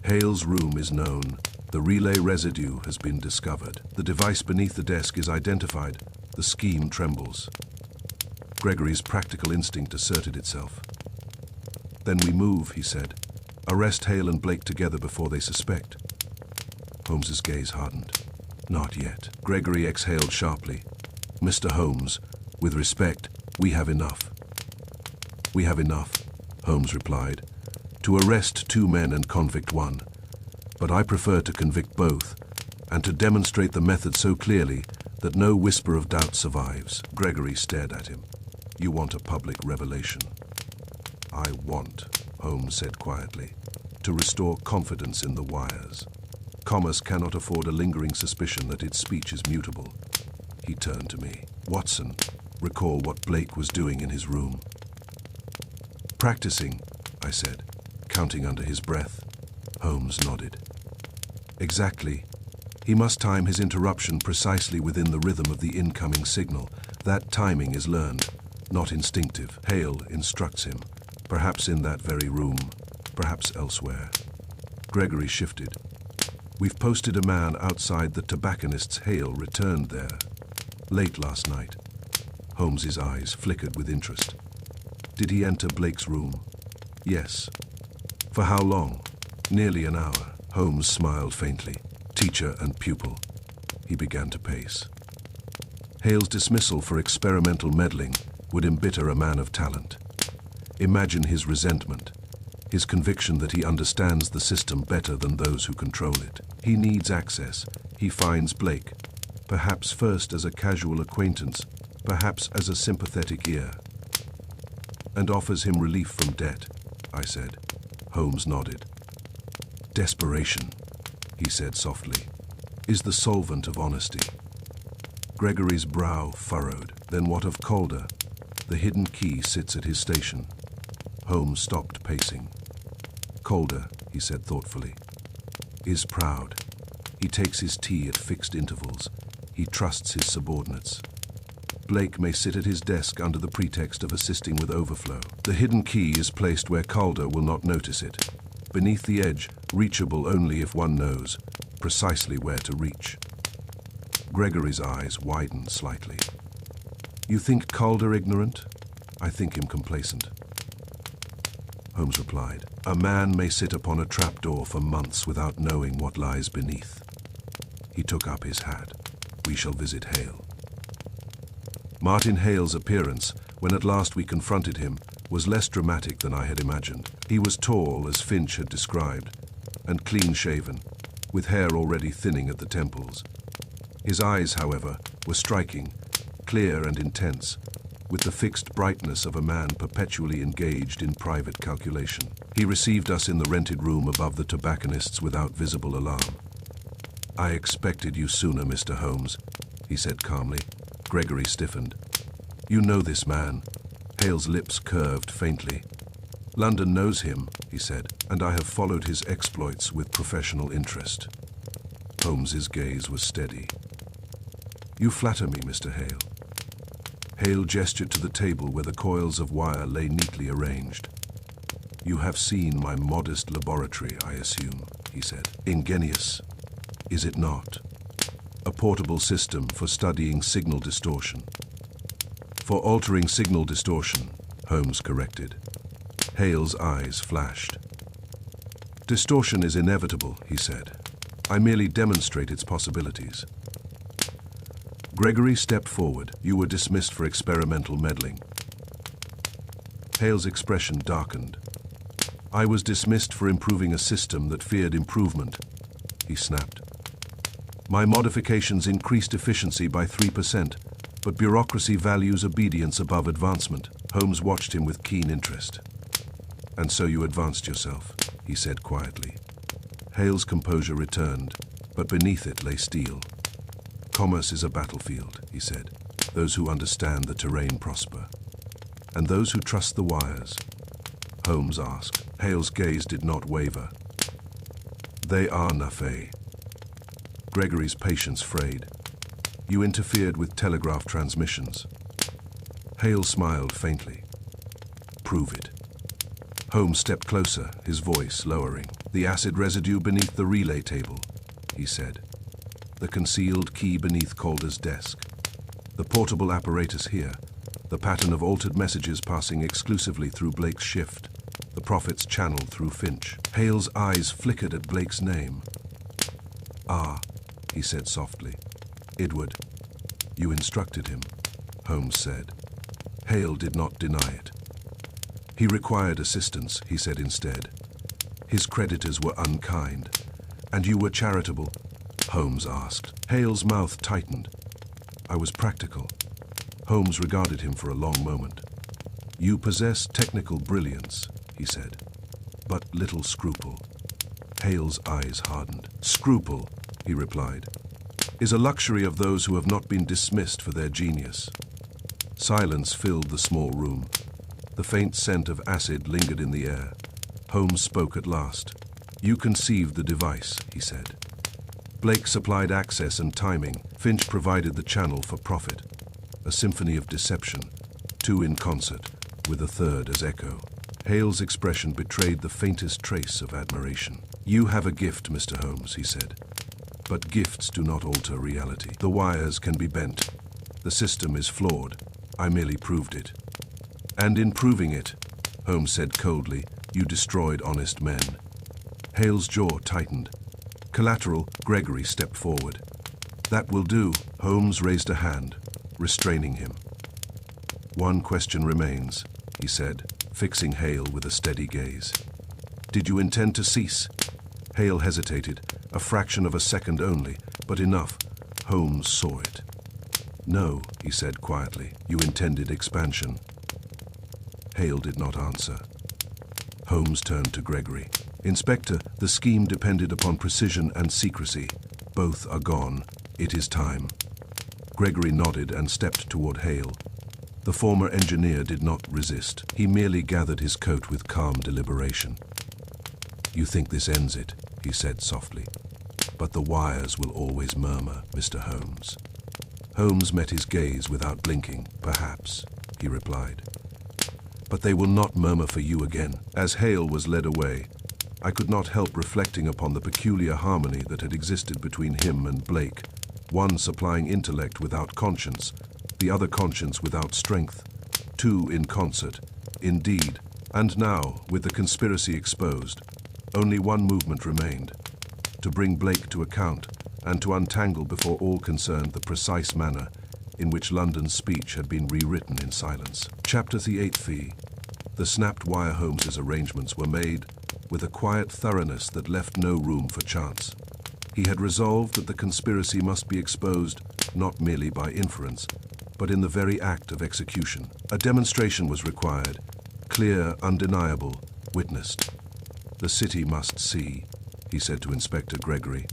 Hale's room is known. The relay residue has been discovered. The device beneath the desk is identified. The scheme trembles. Gregory's practical instinct asserted itself. Then we move, he said. Arrest Hale and Blake together before they suspect. Holmes's gaze hardened. Not yet. Gregory exhaled sharply. Mr. Holmes, with respect, we have enough. We have enough, Holmes replied, to arrest 2 men and convict 1. But I prefer to convict both, and to demonstrate the method so clearly that no whisper of doubt survives. Gregory stared at him. You want a public revelation. I want, Holmes said quietly, to restore confidence in the wires. Commerce cannot afford a lingering suspicion that its speech is mutable. He turned to me. Watson, recall what Blake was doing in his room. Practicing, I said, counting under his breath. Holmes nodded. Exactly. He must time his interruption precisely within the rhythm of the incoming signal. That timing is learned, not instinctive. Hale instructs him, perhaps in that very room, perhaps elsewhere. Gregory shifted. We've posted a man outside the tobacconist's. Hale returned there. Late last night. Holmes's eyes flickered with interest. Did he enter Blake's room? Yes. For how long? Nearly an hour. Holmes smiled faintly. Teacher and pupil. He began to pace. Hale's dismissal for experimental meddling would embitter a man of talent. Imagine his resentment, his conviction that he understands the system better than those who control it. He needs access. He finds Blake, perhaps first as a casual acquaintance, perhaps as a sympathetic ear, and offers him relief from debt, I said. Holmes nodded. Desperation, he said softly, is the solvent of honesty. Gregory's brow furrowed. Then what of Calder? The hidden key sits at his station. Holmes stopped pacing. Calder, he said thoughtfully, is proud. He takes his tea at fixed intervals. He trusts his subordinates. Blake may sit at his desk under the pretext of assisting with overflow. The hidden key is placed where Calder will not notice it. Beneath the edge, reachable only if one knows precisely where to reach. Gregory's eyes widened slightly. You think Calder ignorant? I think him complacent. Holmes replied, a man may sit upon a trapdoor for months without knowing what lies beneath. He took up his hat. We shall visit Hale. Martin Hale's appearance, when at last we confronted him, was less dramatic than I had imagined. He was tall, as Finch had described, and clean-shaven, with hair already thinning at the temples. His eyes, however, were striking, clear and intense, with the fixed brightness of a man perpetually engaged in private calculation. He received us in the rented room above the tobacconist's without visible alarm. I expected you sooner, Mr. Holmes, he said calmly. Gregory stiffened. You know this man. Hale's lips curved faintly. London knows him, he said, and I have followed his exploits with professional interest. Holmes's gaze was steady. You flatter me, Mr. Hale. Hale gestured to the table where the coils of wire lay neatly arranged. You have seen my modest laboratory, I assume, he said. Ingenious, is it not? A portable system for studying signal distortion. For altering signal distortion, Holmes corrected. Hale's eyes flashed. Distortion is inevitable, he said. I merely demonstrate its possibilities. Gregory stepped forward. You were dismissed for experimental meddling. Hale's expression darkened. I was dismissed for improving a system that feared improvement, he snapped. My modifications increased efficiency by 3%, but bureaucracy values obedience above advancement. Holmes watched him with keen interest. And so you advanced yourself, he said quietly. Hale's composure returned, but beneath it lay steel. Commerce is a battlefield, he said. Those who understand the terrain prosper. And those who trust the wires? Holmes asked. Hale's gaze did not waver. They are Nafé. Gregory's patience frayed. You interfered with telegraph transmissions. Hale smiled faintly. Prove it. Holmes stepped closer, his voice lowering. The acid residue beneath the relay table, he said. The concealed key beneath Calder's desk. The portable apparatus here. The pattern of altered messages passing exclusively through Blake's shift. The Prophet's channel through Finch. Hale's eyes flickered at Blake's name. Ah, he said softly. Edward, you instructed him, Holmes said. Hale did not deny it. He required assistance, he said instead. His creditors were unkind. And you were charitable? Holmes asked. Hale's mouth tightened. I was practical. Holmes regarded him for a long moment. You possess technical brilliance, he said, but little scruple. Hale's eyes hardened. Scruple, he replied, is a luxury of those who have not been dismissed for their genius. Silence filled the small room. The faint scent of acid lingered in the air. Holmes spoke at last. You conceived the device, he said. Blake supplied access and timing. Finch provided the channel for profit. A symphony of deception, two in concert, with a third as echo. Hale's expression betrayed the faintest trace of admiration. You have a gift, Mr. Holmes, he said. But gifts do not alter reality. The wires can be bent. The system is flawed. I merely proved it. And in proving it, Holmes said coldly, you destroyed honest men. Hale's jaw tightened. Collateral, Gregory stepped forward. That will do. Holmes raised a hand, restraining him. One question remains, he said, fixing Hale with a steady gaze. Did you intend to cease? Hale hesitated, a fraction of a second only, but enough. Holmes saw it. No, he said quietly, you intended expansion. Hale did not answer. Holmes turned to Gregory. Inspector, the scheme depended upon precision and secrecy. Both are gone. It is time. Gregory nodded and stepped toward Hale. The former engineer did not resist. He merely gathered his coat with calm deliberation. You think this ends it, he said softly. But the wires will always murmur, Mr. Holmes. Holmes met his gaze without blinking. Perhaps, he replied. But they will not murmur for you again. As Hale was led away, I could not help reflecting upon the peculiar harmony that had existed between him and Blake, one supplying intellect without conscience, the other conscience without strength, two in concert, indeed. And now, with the conspiracy exposed, only one movement remained, to bring Blake to account and to untangle before all concerned the precise manner in which London's speech had been rewritten in silence. Chapter the 8th. The snapped wire Holmes's arrangements were made with a quiet thoroughness that left no room for chance. He had resolved that the conspiracy must be exposed not merely by inference, but in the very act of execution. A demonstration was required, clear, undeniable, witnessed. The city must see, he said to Inspector Gregory,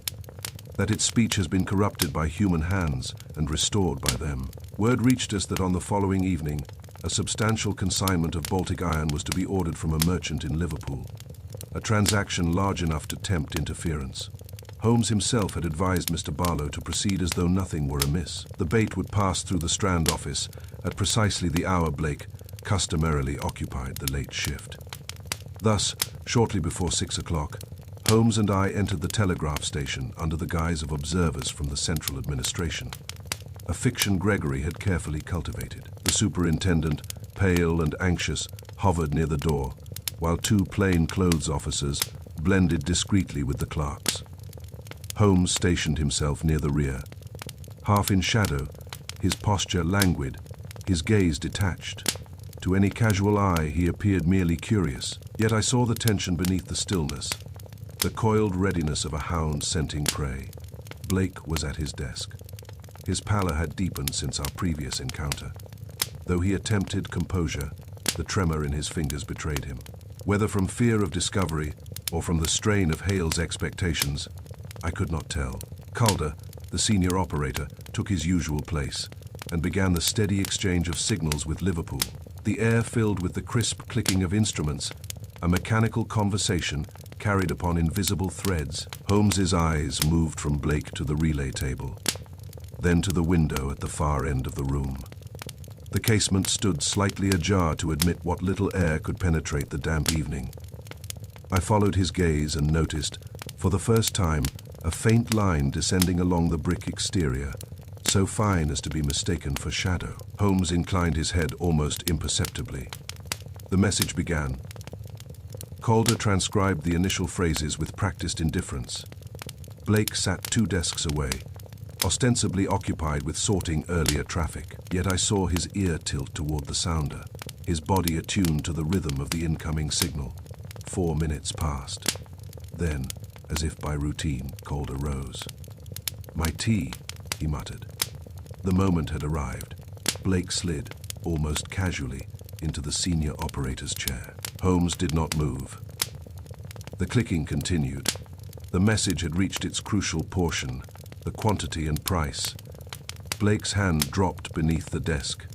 that its speech has been corrupted by human hands and restored by them. Word reached us that on the following evening, a substantial consignment of Baltic iron was to be ordered from a merchant in Liverpool, a transaction large enough to tempt interference. Holmes himself had advised Mr. Barlow to proceed as though nothing were amiss. The bait would pass through the Strand office at precisely the hour Blake customarily occupied the late shift. Thus, shortly before 6 o'clock, Holmes and I entered the telegraph station under the guise of observers from the central administration. A fiction Gregory had carefully cultivated. The superintendent, pale and anxious, hovered near the door, while two plain-clothes officers blended discreetly with the clerks. Holmes stationed himself near the rear. Half in shadow, his posture languid, his gaze detached. To any casual eye, he appeared merely curious, Yet I saw the tension beneath the stillness, the coiled readiness of a hound scenting prey. Blake was at his desk. His pallor had deepened since our previous encounter. Though he attempted composure, the tremor in his fingers betrayed him. Whether from fear of discovery or from the strain of Hale's expectations, I could not tell. Calder, the senior operator, took his usual place and began the steady exchange of signals with Liverpool. The air filled with the crisp clicking of instruments, a mechanical conversation carried upon invisible threads. Holmes's eyes moved from Blake to the relay table, then to the window at the far end of the room. The casement stood slightly ajar to admit what little air could penetrate the damp evening. I followed his gaze and noticed, for the first time, a faint line descending along the brick exterior, so fine as to be mistaken for shadow. Holmes inclined his head almost imperceptibly. The message began. Calder transcribed the initial phrases with practiced indifference. Blake sat 2 desks away, ostensibly occupied with sorting earlier traffic. Yet I saw his ear tilt toward the sounder, his body attuned to the rhythm of the incoming signal. 4 minutes passed. Then, as if by routine, Calder rose. "My tea," he muttered. The moment had arrived. Blake slid, almost casually, into the senior operator's chair. Holmes did not move. The clicking continued. The message had reached its crucial portion, the quantity and price. Blake's hand dropped beneath the desk.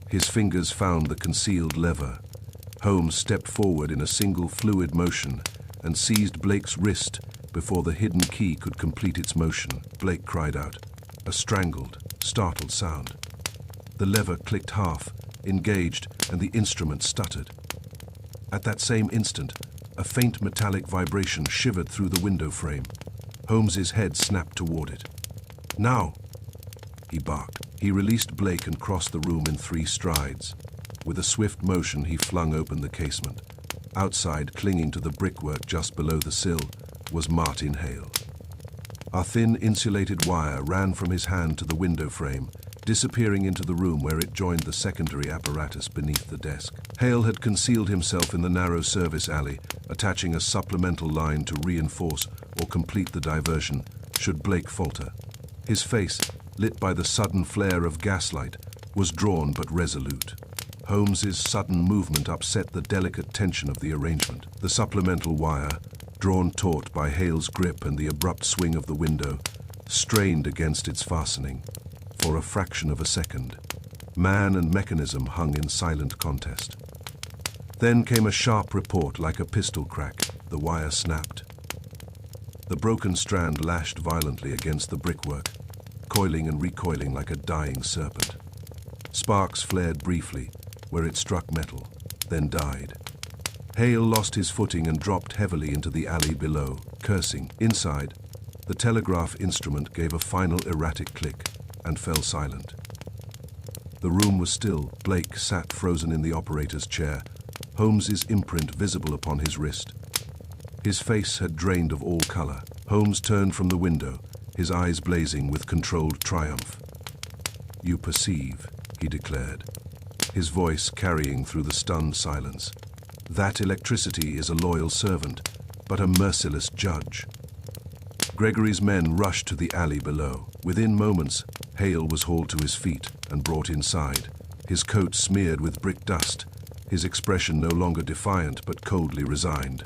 His fingers found the concealed lever. Holmes stepped forward in a single fluid motion and seized Blake's wrist before the hidden key could complete its motion. Blake cried out, a strangled, startled sound. The lever clicked half, engaged, and the instrument stuttered. At that same instant, a faint metallic vibration shivered through the window frame. Holmes's head snapped toward it. "Now!" he barked. He released Blake and crossed the room in 3 strides. With a swift motion, he flung open the casement. Outside, clinging to the brickwork just below the sill, was Martin Hale. A thin insulated wire ran from his hand to the window frame, disappearing into the room where it joined the secondary apparatus beneath the desk. Hale had concealed himself in the narrow service alley, attaching a supplemental line to reinforce or complete the diversion, should Blake falter. His face, lit by the sudden flare of gaslight, was drawn but resolute. Holmes's sudden movement upset the delicate tension of the arrangement. The supplemental wire, drawn taut by Hale's grip and the abrupt swing of the window, strained against its fastening. For a fraction of a second, man and mechanism hung in silent contest. Then came a sharp report like a pistol crack. The wire snapped. The broken strand lashed violently against the brickwork, coiling and recoiling like a dying serpent. Sparks flared briefly where it struck metal, then died. Hale lost his footing and dropped heavily into the alley below, cursing. Inside, the telegraph instrument gave a final erratic click and fell silent. The room was still. Blake sat frozen in the operator's chair, Holmes's imprint visible upon his wrist. His face had drained of all color. Holmes turned from the window, his eyes blazing with controlled triumph. "You perceive," he declared, his voice carrying through the stunned silence. "That electricity is a loyal servant, but a merciless judge." Gregory's men rushed to the alley below. Within moments, Hale was hauled to his feet and brought inside, his coat smeared with brick dust, his expression no longer defiant but coldly resigned.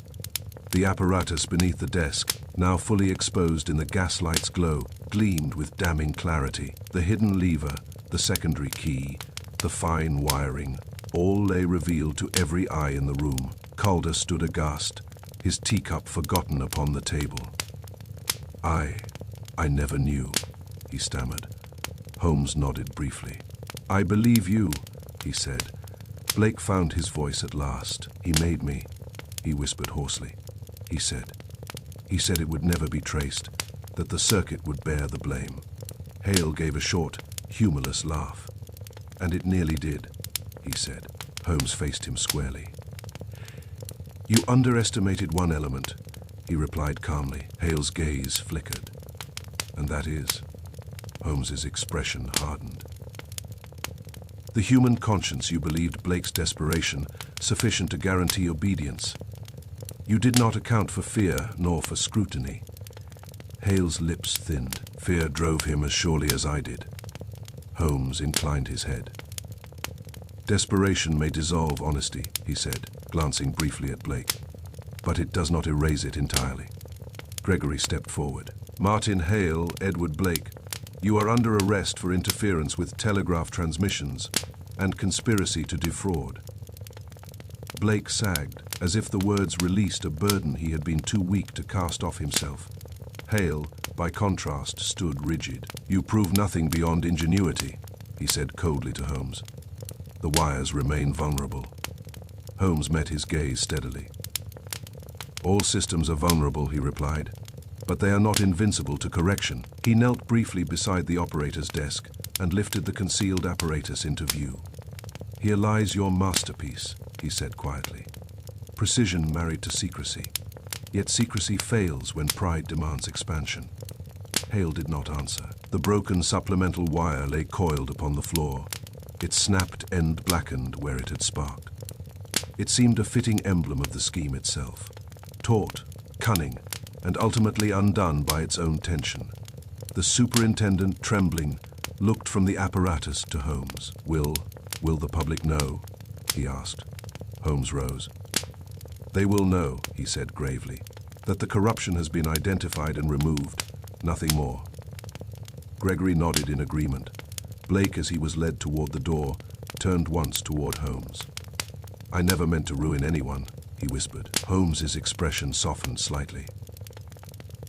The apparatus beneath the desk, now fully exposed in the gaslight's glow, gleamed with damning clarity. The hidden lever, the secondary key, the fine wiring, all lay revealed to every eye in the room. Calder stood aghast, his teacup forgotten upon the table. I never knew," he stammered. Holmes nodded briefly. "I believe you," he said. Blake found his voice at last. "He made me," he whispered hoarsely. He said it would never be traced, that the circuit would bear the blame." Hale gave a short, humorless laugh. "And it nearly did," he said. Holmes faced him squarely. "You underestimated one element," he replied calmly. Hale's gaze flickered. "And that is?" Holmes's expression hardened. "The human conscience. You believed Blake's desperation sufficient to guarantee obedience. You did not account for fear nor for scrutiny. Hale's lips thinned. Fear drove him as surely as I did. Holmes inclined his head. Desperation may dissolve honesty, he said, glancing briefly at Blake. But it does not erase it entirely. Gregory stepped forward. Martin Hale, Edward Blake, you are under arrest for interference with telegraph transmissions and conspiracy to defraud. Blake sagged, as if the words released a burden he had been too weak to cast off himself. Hale, by contrast, stood rigid. You prove nothing beyond ingenuity, he said coldly to Holmes. The wires remain vulnerable. Holmes met his gaze steadily. All systems are vulnerable, he replied, but they are not invincible to correction. He knelt briefly beside the operator's desk and lifted the concealed apparatus into view. Here lies your masterpiece, he said quietly. Precision married to secrecy. Yet secrecy fails when pride demands expansion. Hale did not answer. The broken supplemental wire lay coiled upon the floor, its snapped end blackened where it had sparked. It seemed a fitting emblem of the scheme itself, taut, cunning, and ultimately undone by its own tension. The superintendent, trembling, looked from the apparatus to Holmes. Will the public know? He asked. Holmes rose. They will know, he said gravely, that the corruption has been identified and removed, nothing more. Gregory nodded in agreement. Blake, as he was led toward the door, turned once toward Holmes. I never meant to ruin anyone, he whispered. Holmes's expression softened slightly.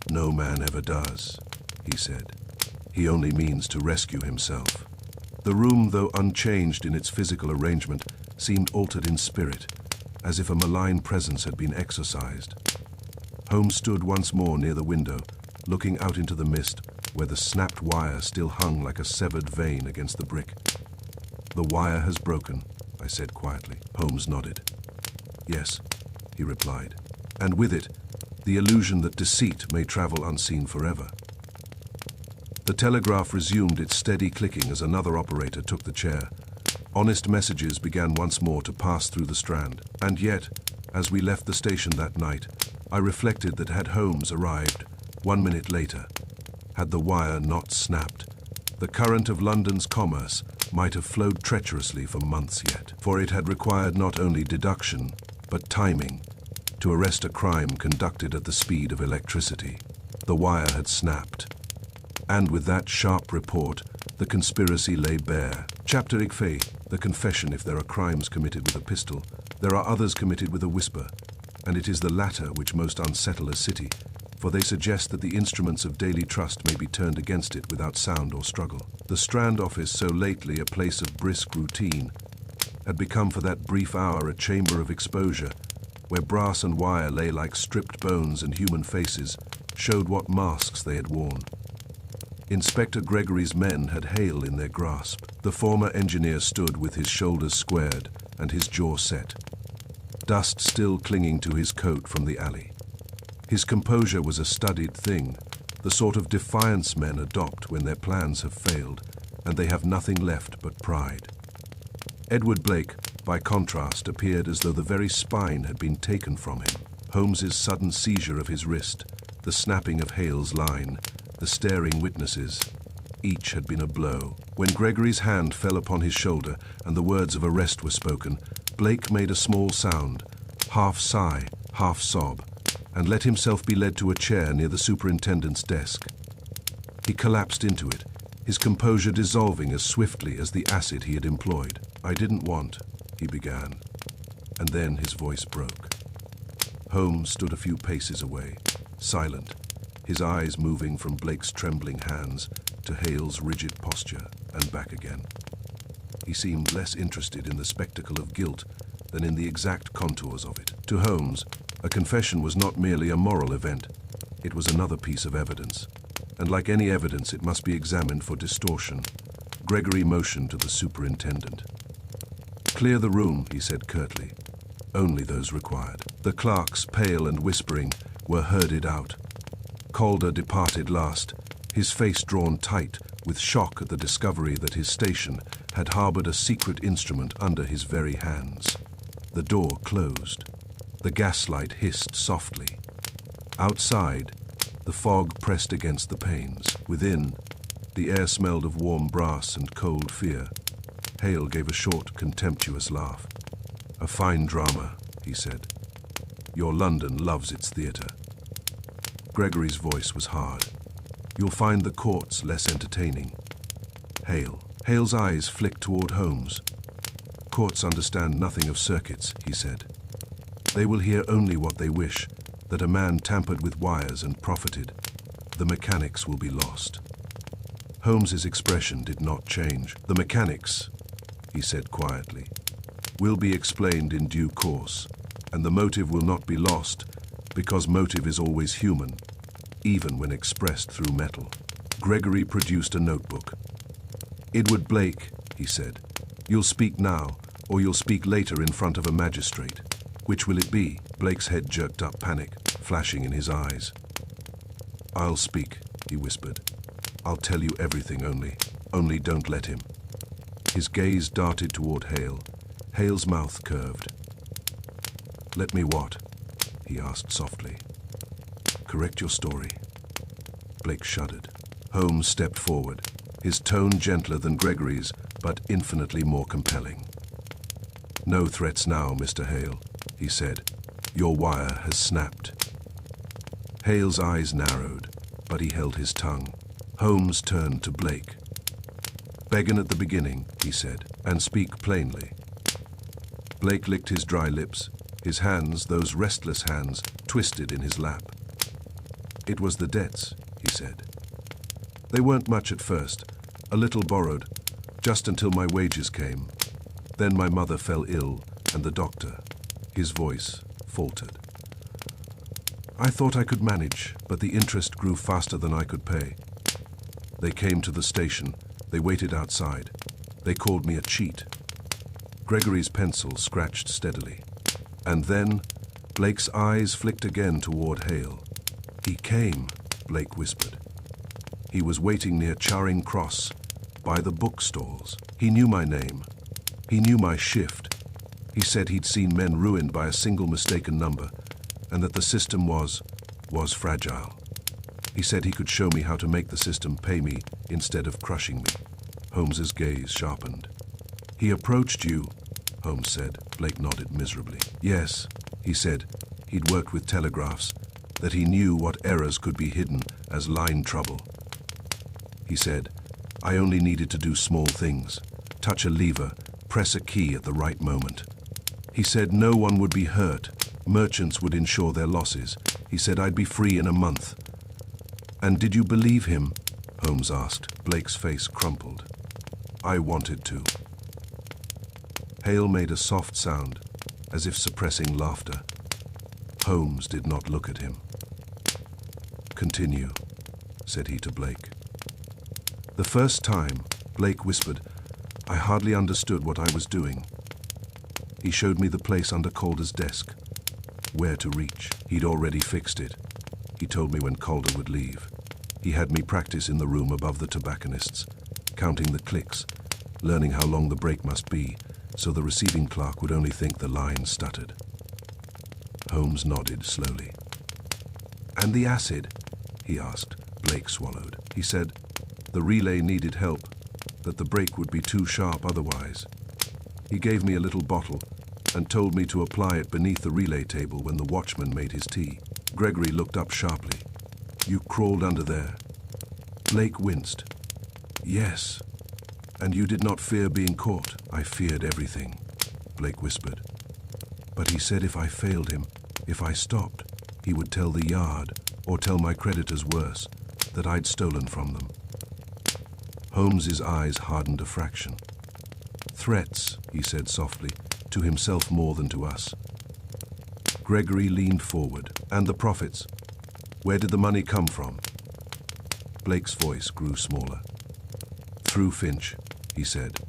No man ever does, he said. He only means to rescue himself. The room, though unchanged in its physical arrangement, seemed altered in spirit, as if a malign presence had been exorcised. Holmes stood once more near the window, looking out into the mist, where the snapped wire still hung like a severed vein against the brick. The wire has broken, I said quietly. Holmes nodded. Yes, he replied, and with it, the illusion that deceit may travel unseen forever. The telegraph resumed its steady clicking as another operator took the chair. Honest messages began once more to pass through the Strand. And yet, as we left the station that night, I reflected that had Holmes arrived 1 minute later, had the wire not snapped, the current of London's commerce might have flowed treacherously for months yet, for it had required not only deduction, but timing, to arrest a crime conducted at the speed of electricity. The wire had snapped. And with that sharp report, the conspiracy lay bare. Chapter Igfe, the confession. If there are crimes committed with a pistol, there are others committed with a whisper, and it is the latter which most unsettle a city, for they suggest that the instruments of daily trust may be turned against it without sound or struggle. The Strand office, so lately a place of brisk routine, had become for that brief hour a chamber of exposure, where brass and wire lay like stripped bones and human faces showed what masks they had worn. Inspector Gregory's men had Hale in their grasp. The former engineer stood with his shoulders squared and his jaw set, dust still clinging to his coat from the alley. His composure was a studied thing, the sort of defiance men adopt when their plans have failed and they have nothing left but pride. Edward Blake, by contrast, appeared as though the very spine had been taken from him. Holmes's sudden seizure of his wrist, the snapping of Hale's line, the staring witnesses, each had been a blow. When Gregory's hand fell upon his shoulder and the words of arrest were spoken, Blake made a small sound, half sigh, half sob, and let himself be led to a chair near the superintendent's desk. He collapsed into it, his composure dissolving as swiftly as the acid he had employed. I didn't want, he began, and then his voice broke. Holmes stood a few paces away, silent, his eyes moving from Blake's trembling hands to Hale's rigid posture and back again. He seemed less interested in the spectacle of guilt than in the exact contours of it. To Holmes, a confession was not merely a moral event, it was another piece of evidence. And like any evidence, it must be examined for distortion. Gregory motioned to the superintendent. Clear the room, he said curtly. Only those required. The clerks, pale and whispering, were herded out. Calder departed last, his face drawn tight with shock at the discovery that his station had harbored a secret instrument under his very hands. The door closed. The gaslight hissed softly. Outside, the fog pressed against the panes. Within, the air smelled of warm brass and cold fear. Hale gave a short, contemptuous laugh. "A fine drama," he said. "Your London loves its theatre." Gregory's voice was hard. "You'll find the courts less entertaining." Hale's eyes flicked toward Holmes. "Courts understand nothing of circuits," he said. "They will hear only what they wish, that a man tampered with wires and profited. The mechanics will be lost." Holmes's expression did not change. "The mechanics," he said quietly, "will be explained in due course, and the motive will not be lost, because motive is always human, even when expressed through metal." Gregory produced a notebook. "Edward Blake," he said, "you'll speak now, or you'll speak later in front of a magistrate. Which will it be?" Blake's head jerked up, panic flashing in his eyes. "I'll speak," he whispered. "I'll tell you everything, only don't let him." His gaze darted toward Hale. Hale's mouth curved. "Let me what?" he asked softly. "Correct your story." Blake shuddered. Holmes stepped forward, his tone gentler than Gregory's, but infinitely more compelling. "No threats now, Mr. Hale," he said. "Your wire has snapped." Hale's eyes narrowed, but he held his tongue. Holmes turned to Blake. "Begin at the beginning," he said, "and speak plainly." Blake licked his dry lips, his hands, those restless hands, twisted in his lap. "It was the debts," he said. "They weren't much at first, a little borrowed, just until my wages came. Then my mother fell ill, and the doctor," his voice faltered. "I thought I could manage, but the interest grew faster than I could pay. They came to the station, they waited outside. They called me a cheat." Gregory's pencil scratched steadily. And then, Blake's eyes flicked again toward Hale. "He came," Blake whispered. "He was waiting near Charing Cross, by the bookstalls. He knew my name. He knew my shift. He said he'd seen men ruined by a single mistaken number, and that the system was fragile. He said he could show me how to make the system pay me instead of crushing me." Holmes's gaze sharpened. "He approached you," Holmes said. Blake nodded miserably. "Yes," he said. "He'd worked with telegraphs, that he knew what errors could be hidden as line trouble. He said, I only needed to do small things, touch a lever, press a key at the right moment. He said no one would be hurt, merchants would insure their losses. He said I'd be free in a month." "And did you believe him?" Holmes asked. Blake's face crumpled. "I wanted to." Hale made a soft sound, as if suppressing laughter. Holmes did not look at him. "Continue," said he to Blake. "The first time," Blake whispered, "I hardly understood what I was doing. He showed me the place under Calder's desk, where to reach. He'd already fixed it. He told me when Calder would leave. He had me practice in the room above the tobacconists, counting the clicks, learning how long the break must be, so the receiving clerk would only think the line stuttered." Holmes nodded slowly. "And the acid?" he asked. Blake swallowed. He said, "The relay needed help, that the break would be too sharp otherwise. He gave me a little bottle and told me to apply it beneath the relay table when the watchman made his tea." Gregory looked up sharply. "You crawled under there?" Blake winced. "Yes. And you did not fear being caught?" "I feared everything," Blake whispered. "But he said if I failed him, if I stopped, he would tell the Yard, or tell my creditors worse, that I'd stolen from them." Holmes's eyes hardened a fraction. "Threats," he said softly, to himself more than to us. Gregory leaned forward. "And the profits? Where did the money come from?" Blake's voice grew smaller. "Through Finch," he said.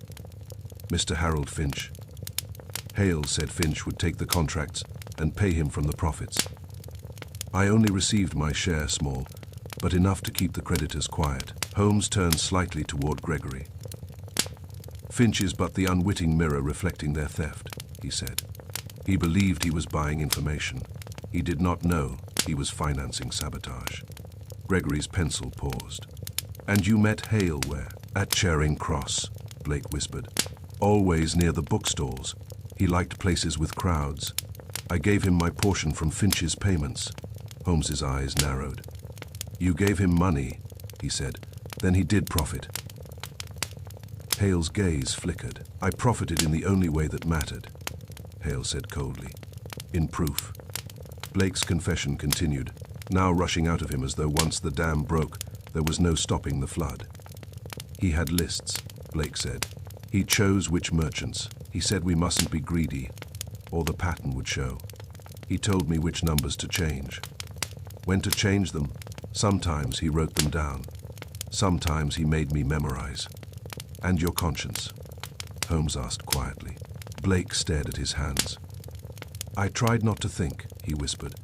"Mr. Harold Finch. Hale said Finch would take the contracts and pay him from the profits. I only received my share, small, but enough to keep the creditors quiet." Holmes turned slightly toward Gregory. "Finch is but the unwitting mirror reflecting their theft," he said. He believed he was buying information. He did not know he was financing sabotage. Gregory's pencil paused. "And you met Hale where?" "At Charing Cross," Blake whispered. "Always near the bookstores. He liked places with crowds. I gave him my portion from Finch's payments." Holmes's eyes narrowed. "You gave him money," he said. "Then he did profit." Hale's gaze flickered. "I profited in the only way that mattered," Hale said coldly. "In proof." Blake's confession continued, now rushing out of him as though once the dam broke, there was no stopping the flood. "He had lists," Blake said. "He chose which merchants. He said we mustn't be greedy, or the pattern would show. He told me which numbers to change. When to change them, sometimes he wrote them down. Sometimes he made me memorize." "And your conscience?" Holmes asked quietly. Blake stared at his hands. "I tried not to think," he whispered.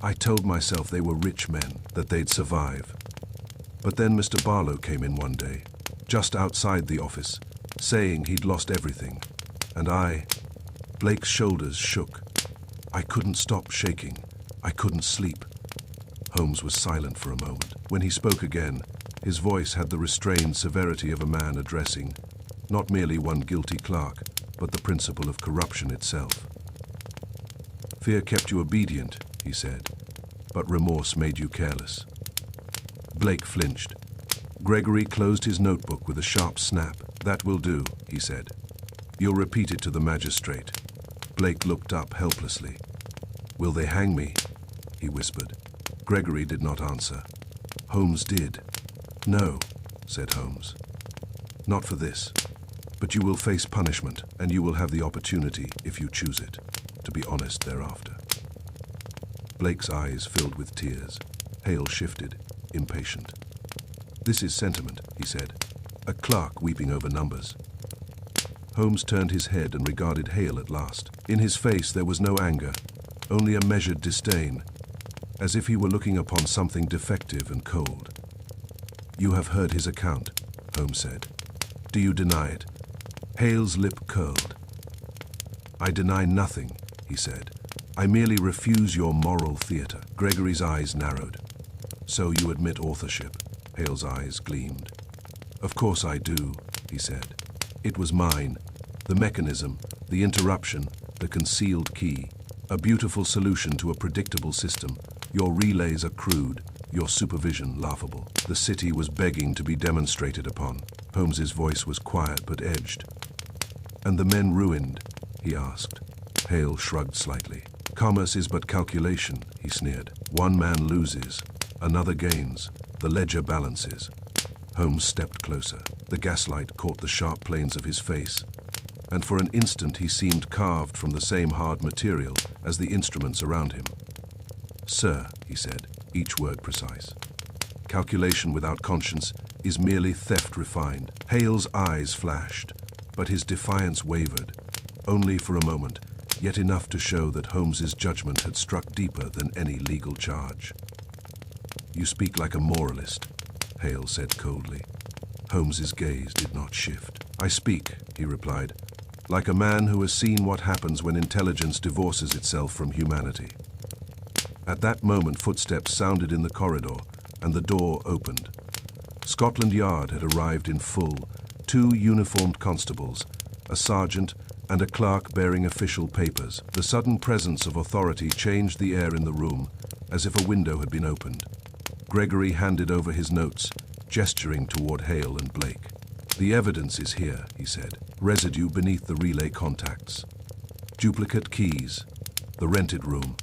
"I told myself they were rich men, that they'd survive. But then Mr. Barlow came in one day, just outside the office, saying he'd lost everything. And Blake's shoulders shook. I couldn't stop shaking. I couldn't sleep." Holmes was silent for a moment. When he spoke again, his voice had the restrained severity of a man addressing not merely one guilty clerk, but the principle of corruption itself. "Fear kept you obedient," he said, "but remorse made you careless." Blake flinched. Gregory closed his notebook with a sharp snap. "That will do," he said. "You'll repeat it to the magistrate." Blake looked up helplessly. "Will they hang me?" he whispered. Gregory did not answer. Holmes did. "No," said Holmes. "Not for this. But you will face punishment, and you will have the opportunity, if you choose it, to be honest thereafter." Blake's eyes filled with tears. Hale shifted, impatient. "This is sentiment," he said. "A clerk weeping over numbers." Holmes turned his head and regarded Hale at last. In his face there was no anger, only a measured disdain, as if he were looking upon something defective and cold. "You have heard his account," Holmes said. "Do you deny it?" Hale's lip curled. "I deny nothing," he said. "I merely refuse your moral theater." Gregory's eyes narrowed. "So you admit authorship?" Hale's eyes gleamed. "Of course I do," he said. "It was mine. The mechanism, the interruption, the concealed key. A beautiful solution to a predictable system. Your relays are crude, your supervision laughable. The city was begging to be demonstrated upon." Holmes's voice was quiet but edged. "And the men ruined?" he asked. Hale shrugged slightly. "Commerce is but calculation," he sneered. "One man loses, another gains. The ledger balances." Holmes stepped closer. The gaslight caught the sharp planes of his face, and for an instant he seemed carved from the same hard material as the instruments around him. "Sir," he said, each word precise, "calculation without conscience is merely theft refined." Hale's eyes flashed, but his defiance wavered, only for a moment, yet enough to show that Holmes's judgment had struck deeper than any legal charge. "You speak like a moralist," Hale said coldly. Holmes's gaze did not shift. "I speak," he replied, "like a man who has seen what happens when intelligence divorces itself from humanity." At that moment, footsteps sounded in the corridor, and the door opened. Scotland Yard had arrived in full, 2 uniformed constables, a sergeant, and a clerk bearing official papers. The sudden presence of authority changed the air in the room, as if a window had been opened. Gregory handed over his notes, gesturing toward Hale and Blake. "The evidence is here," he said. "Residue beneath the relay contacts. Duplicate keys, the rented room,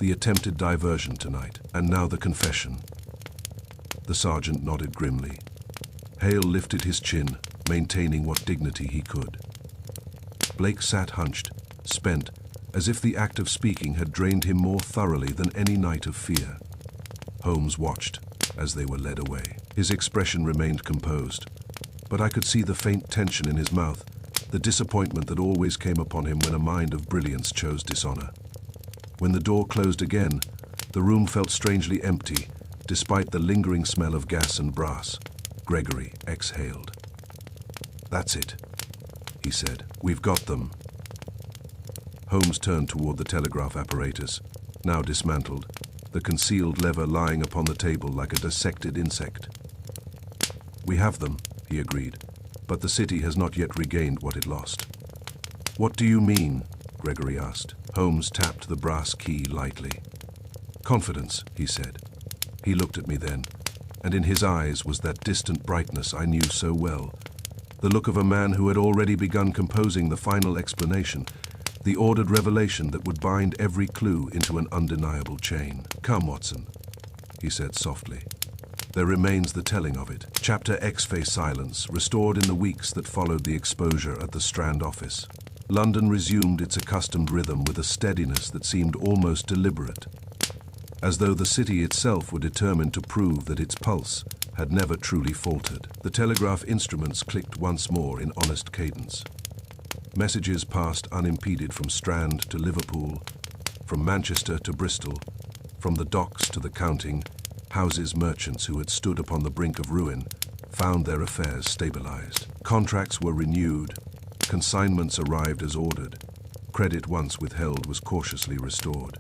the attempted diversion tonight, and now the confession." The sergeant nodded grimly. Hale lifted his chin, maintaining what dignity he could. Blake sat hunched, spent, as if the act of speaking had drained him more thoroughly than any night of fear. Holmes watched as they were led away. His expression remained composed, but I could see the faint tension in his mouth, the disappointment that always came upon him when a mind of brilliance chose dishonor. When the door closed again, the room felt strangely empty, despite the lingering smell of gas and brass. Gregory exhaled. "That's it," he said. "We've got them." Holmes turned toward the telegraph apparatus, now dismantled, the concealed lever lying upon the table like a dissected insect. "We have them," he agreed, "but the city has not yet regained what it lost." "What do you mean?" Gregory asked. Holmes tapped the brass key lightly. "Confidence," he said. He looked at me then, and in his eyes was that distant brightness I knew so well, the look of a man who had already begun composing the final explanation, the ordered revelation that would bind every clue into an undeniable chain. "Come, Watson," he said softly. "There remains the telling of it." Chapter X faced silence, restored in the weeks that followed the exposure at the Strand office. London resumed its accustomed rhythm with a steadiness that seemed almost deliberate, as though the city itself were determined to prove that its pulse had never truly faltered. The telegraph instruments clicked once more in honest cadence. Messages passed unimpeded from Strand to Liverpool, from Manchester to Bristol, from the docks to the counting houses. Merchants who had stood upon the brink of ruin found their affairs stabilized. Contracts were renewed, consignments arrived as ordered, credit once withheld was cautiously restored.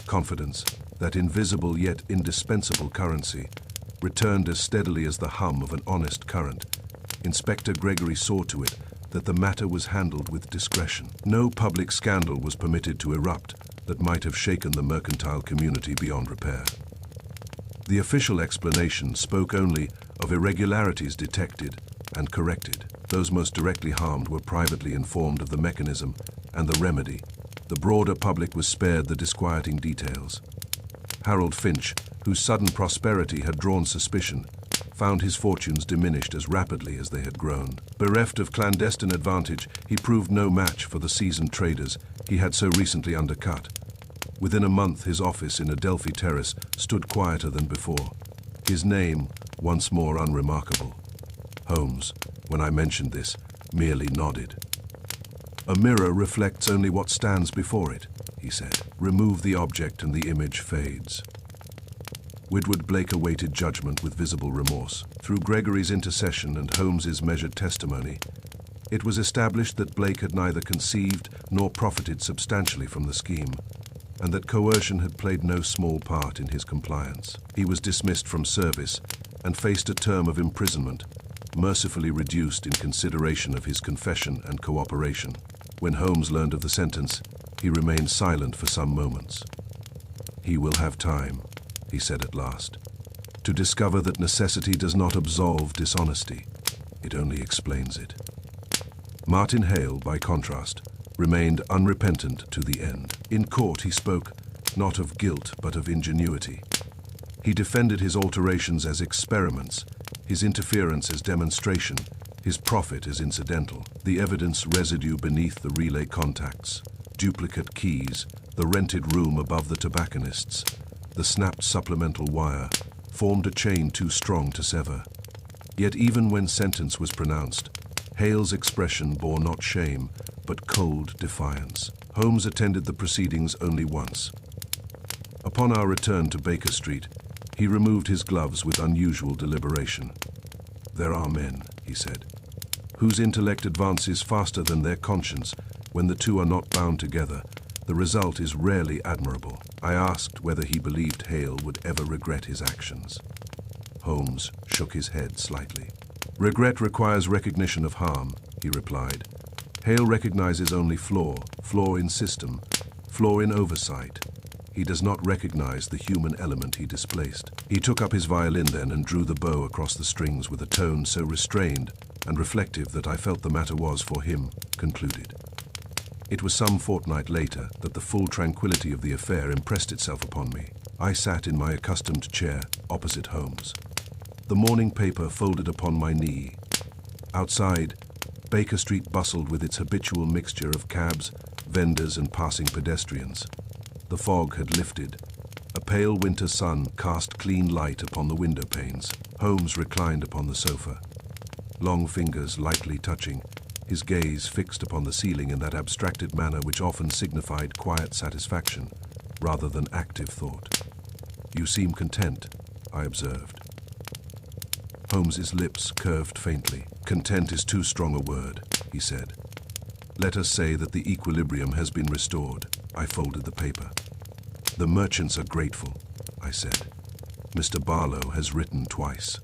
Confidence, that invisible yet indispensable currency, returned as steadily as the hum of an honest current. Inspector Gregory saw to it that the matter was handled with discretion. No public scandal was permitted to erupt that might have shaken the mercantile community beyond repair. The official explanation spoke only of irregularities detected and corrected. Those most directly harmed were privately informed of the mechanism and the remedy. The broader public was spared the disquieting details. Harold Finch, whose sudden prosperity had drawn suspicion, found his fortunes diminished as rapidly as they had grown. Bereft of clandestine advantage, he proved no match for the seasoned traders he had so recently undercut. Within a month, his office in Adelphi Terrace stood quieter than before, his name once more unremarkable. Holmes, when I mentioned this, merely nodded. "A mirror reflects only what stands before it," he said. "Remove the object and the image fades." Widward Blake awaited judgment with visible remorse. Through Gregory's intercession and Holmes's measured testimony, it was established that Blake had neither conceived nor profited substantially from the scheme, and that coercion had played no small part in his compliance. He was dismissed from service and faced a term of imprisonment, mercifully reduced in consideration of his confession and cooperation. When Holmes learned of the sentence, he remained silent for some moments. "He will have time," he said at last, "to discover that necessity does not absolve dishonesty. It only explains it." Martin Hale, by contrast, remained unrepentant to the end. In court he spoke not of guilt but of ingenuity. He defended his alterations as experiments, his interference as demonstration, his profit as incidental. The evidence residue beneath the relay contacts, duplicate keys, the rented room above the tobacconists, the snapped supplemental wire, formed a chain too strong to sever. Yet even when sentence was pronounced, Hale's expression bore not shame, but cold defiance. Holmes attended the proceedings only once. Upon our return to Baker Street, he removed his gloves with unusual deliberation. "There are men," he said, "whose intellect advances faster than their conscience. When the two are not bound together, the result is rarely admirable." I asked whether he believed Hale would ever regret his actions. Holmes shook his head slightly. "Regret requires recognition of harm," he replied. "Hale recognizes only flaw in system, flaw in oversight. He does not recognize the human element he displaced." He took up his violin then and drew the bow across the strings with a tone so restrained and reflective that I felt the matter was, for him, concluded. It was some fortnight later that the full tranquility of the affair impressed itself upon me. I sat in my accustomed chair opposite Holmes, the morning paper folded upon my knee. Outside, Baker Street bustled with its habitual mixture of cabs, vendors, and passing pedestrians. The fog had lifted. A pale winter sun cast clean light upon the window panes. Holmes reclined upon the sofa, long fingers lightly touching, his gaze fixed upon the ceiling in that abstracted manner which often signified quiet satisfaction rather than active thought. "You seem content," I observed. Holmes's lips curved faintly. "Content is too strong a word," he said. Let us say that the equilibrium has been restored. I folded the paper. The merchants are grateful, I said. Mr. Barlow has written twice.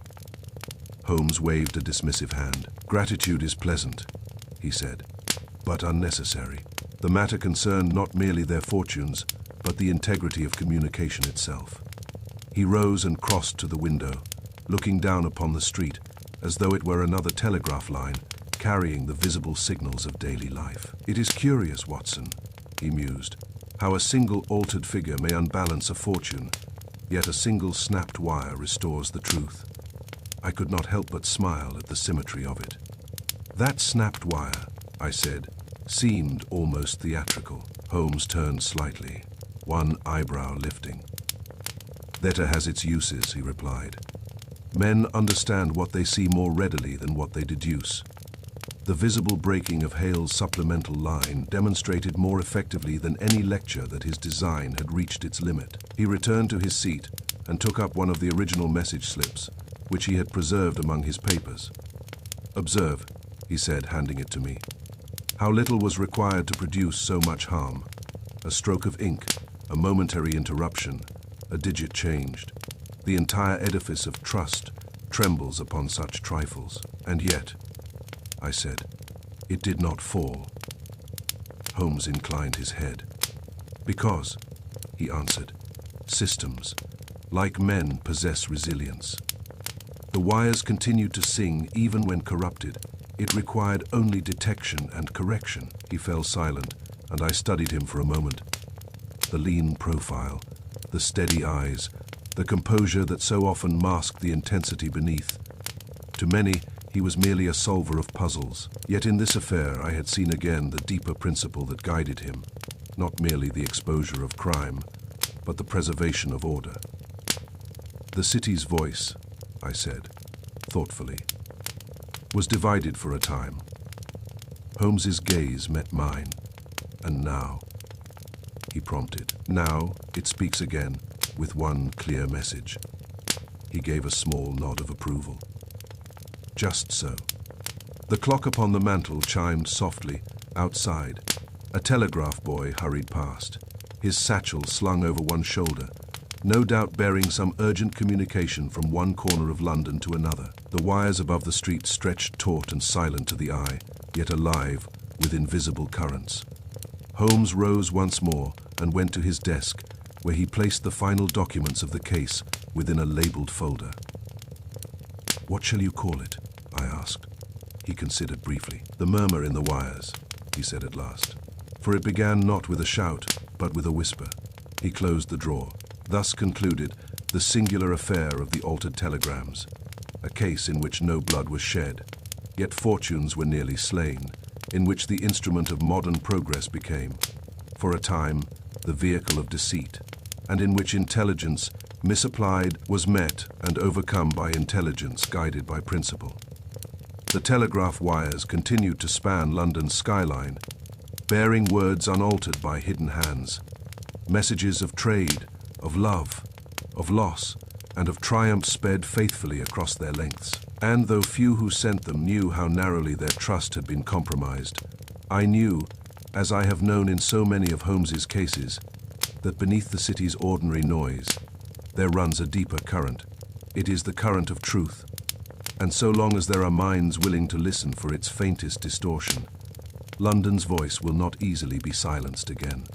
Holmes waved a dismissive hand. Gratitude is pleasant, he said, but unnecessary. The matter concerned not merely their fortunes, but the integrity of communication itself. He rose and crossed to the window, looking down upon the street, as though it were another telegraph line, carrying the visible signals of daily life. It is curious, Watson, he mused, how a single altered figure may unbalance a fortune, yet a single snapped wire restores the truth. I could not help but smile at the symmetry of it. That snapped wire, I said, seemed almost theatrical. Holmes turned slightly, one eyebrow lifting. Letter has its uses, he replied. Men understand what they see more readily than what they deduce. The visible breaking of Hale's supplemental line demonstrated more effectively than any lecture that his design had reached its limit. He returned to his seat and took up one of the original message slips, which he had preserved among his papers. Observe, he said, handing it to me, how little was required to produce so much harm. A stroke of ink, a momentary interruption, a digit changed. The entire edifice of trust trembles upon such trifles. And yet, I said, it did not fall. Holmes inclined his head. Because, he answered, systems, like men, possess resilience. The wires continued to sing even when corrupted. It required only detection and correction. He fell silent, and I studied him for a moment. The lean profile, the steady eyes, the composure that so often masked the intensity beneath. To many, he was merely a solver of puzzles. Yet in this affair I had seen again the deeper principle that guided him, not merely the exposure of crime, but the preservation of order. The city's voice, I said, thoughtfully, was divided for a time. Holmes's gaze met mine. And now, he prompted. Now it speaks again, with one clear message. He gave a small nod of approval. Just so. The clock upon the mantel chimed softly outside. A telegraph boy hurried past, his satchel slung over one shoulder, no doubt bearing some urgent communication from one corner of London to another. The wires above the street stretched taut and silent to the eye, yet alive with invisible currents. Holmes rose once more and went to his desk, where he placed the final documents of the case within a labeled folder. What shall you call it? I asked. He considered briefly. The murmur in the wires, he said at last. For it began not with a shout, but with a whisper. He closed the drawer. Thus concluded the singular affair of the altered telegrams, a case in which no blood was shed, yet fortunes were nearly slain, in which the instrument of modern progress became, for a time, the vehicle of deceit, and in which intelligence, misapplied, was met and overcome by intelligence guided by principle. The telegraph wires continued to span London's skyline, bearing words unaltered by hidden hands, messages of trade, of love, of loss, and of triumph sped faithfully across their lengths. And though few who sent them knew how narrowly their trust had been compromised, I knew, as I have known in so many of Holmes's cases, that beneath the city's ordinary noise, there runs a deeper current. It is the current of truth, and so long as there are minds willing to listen for its faintest distortion, London's voice will not easily be silenced again.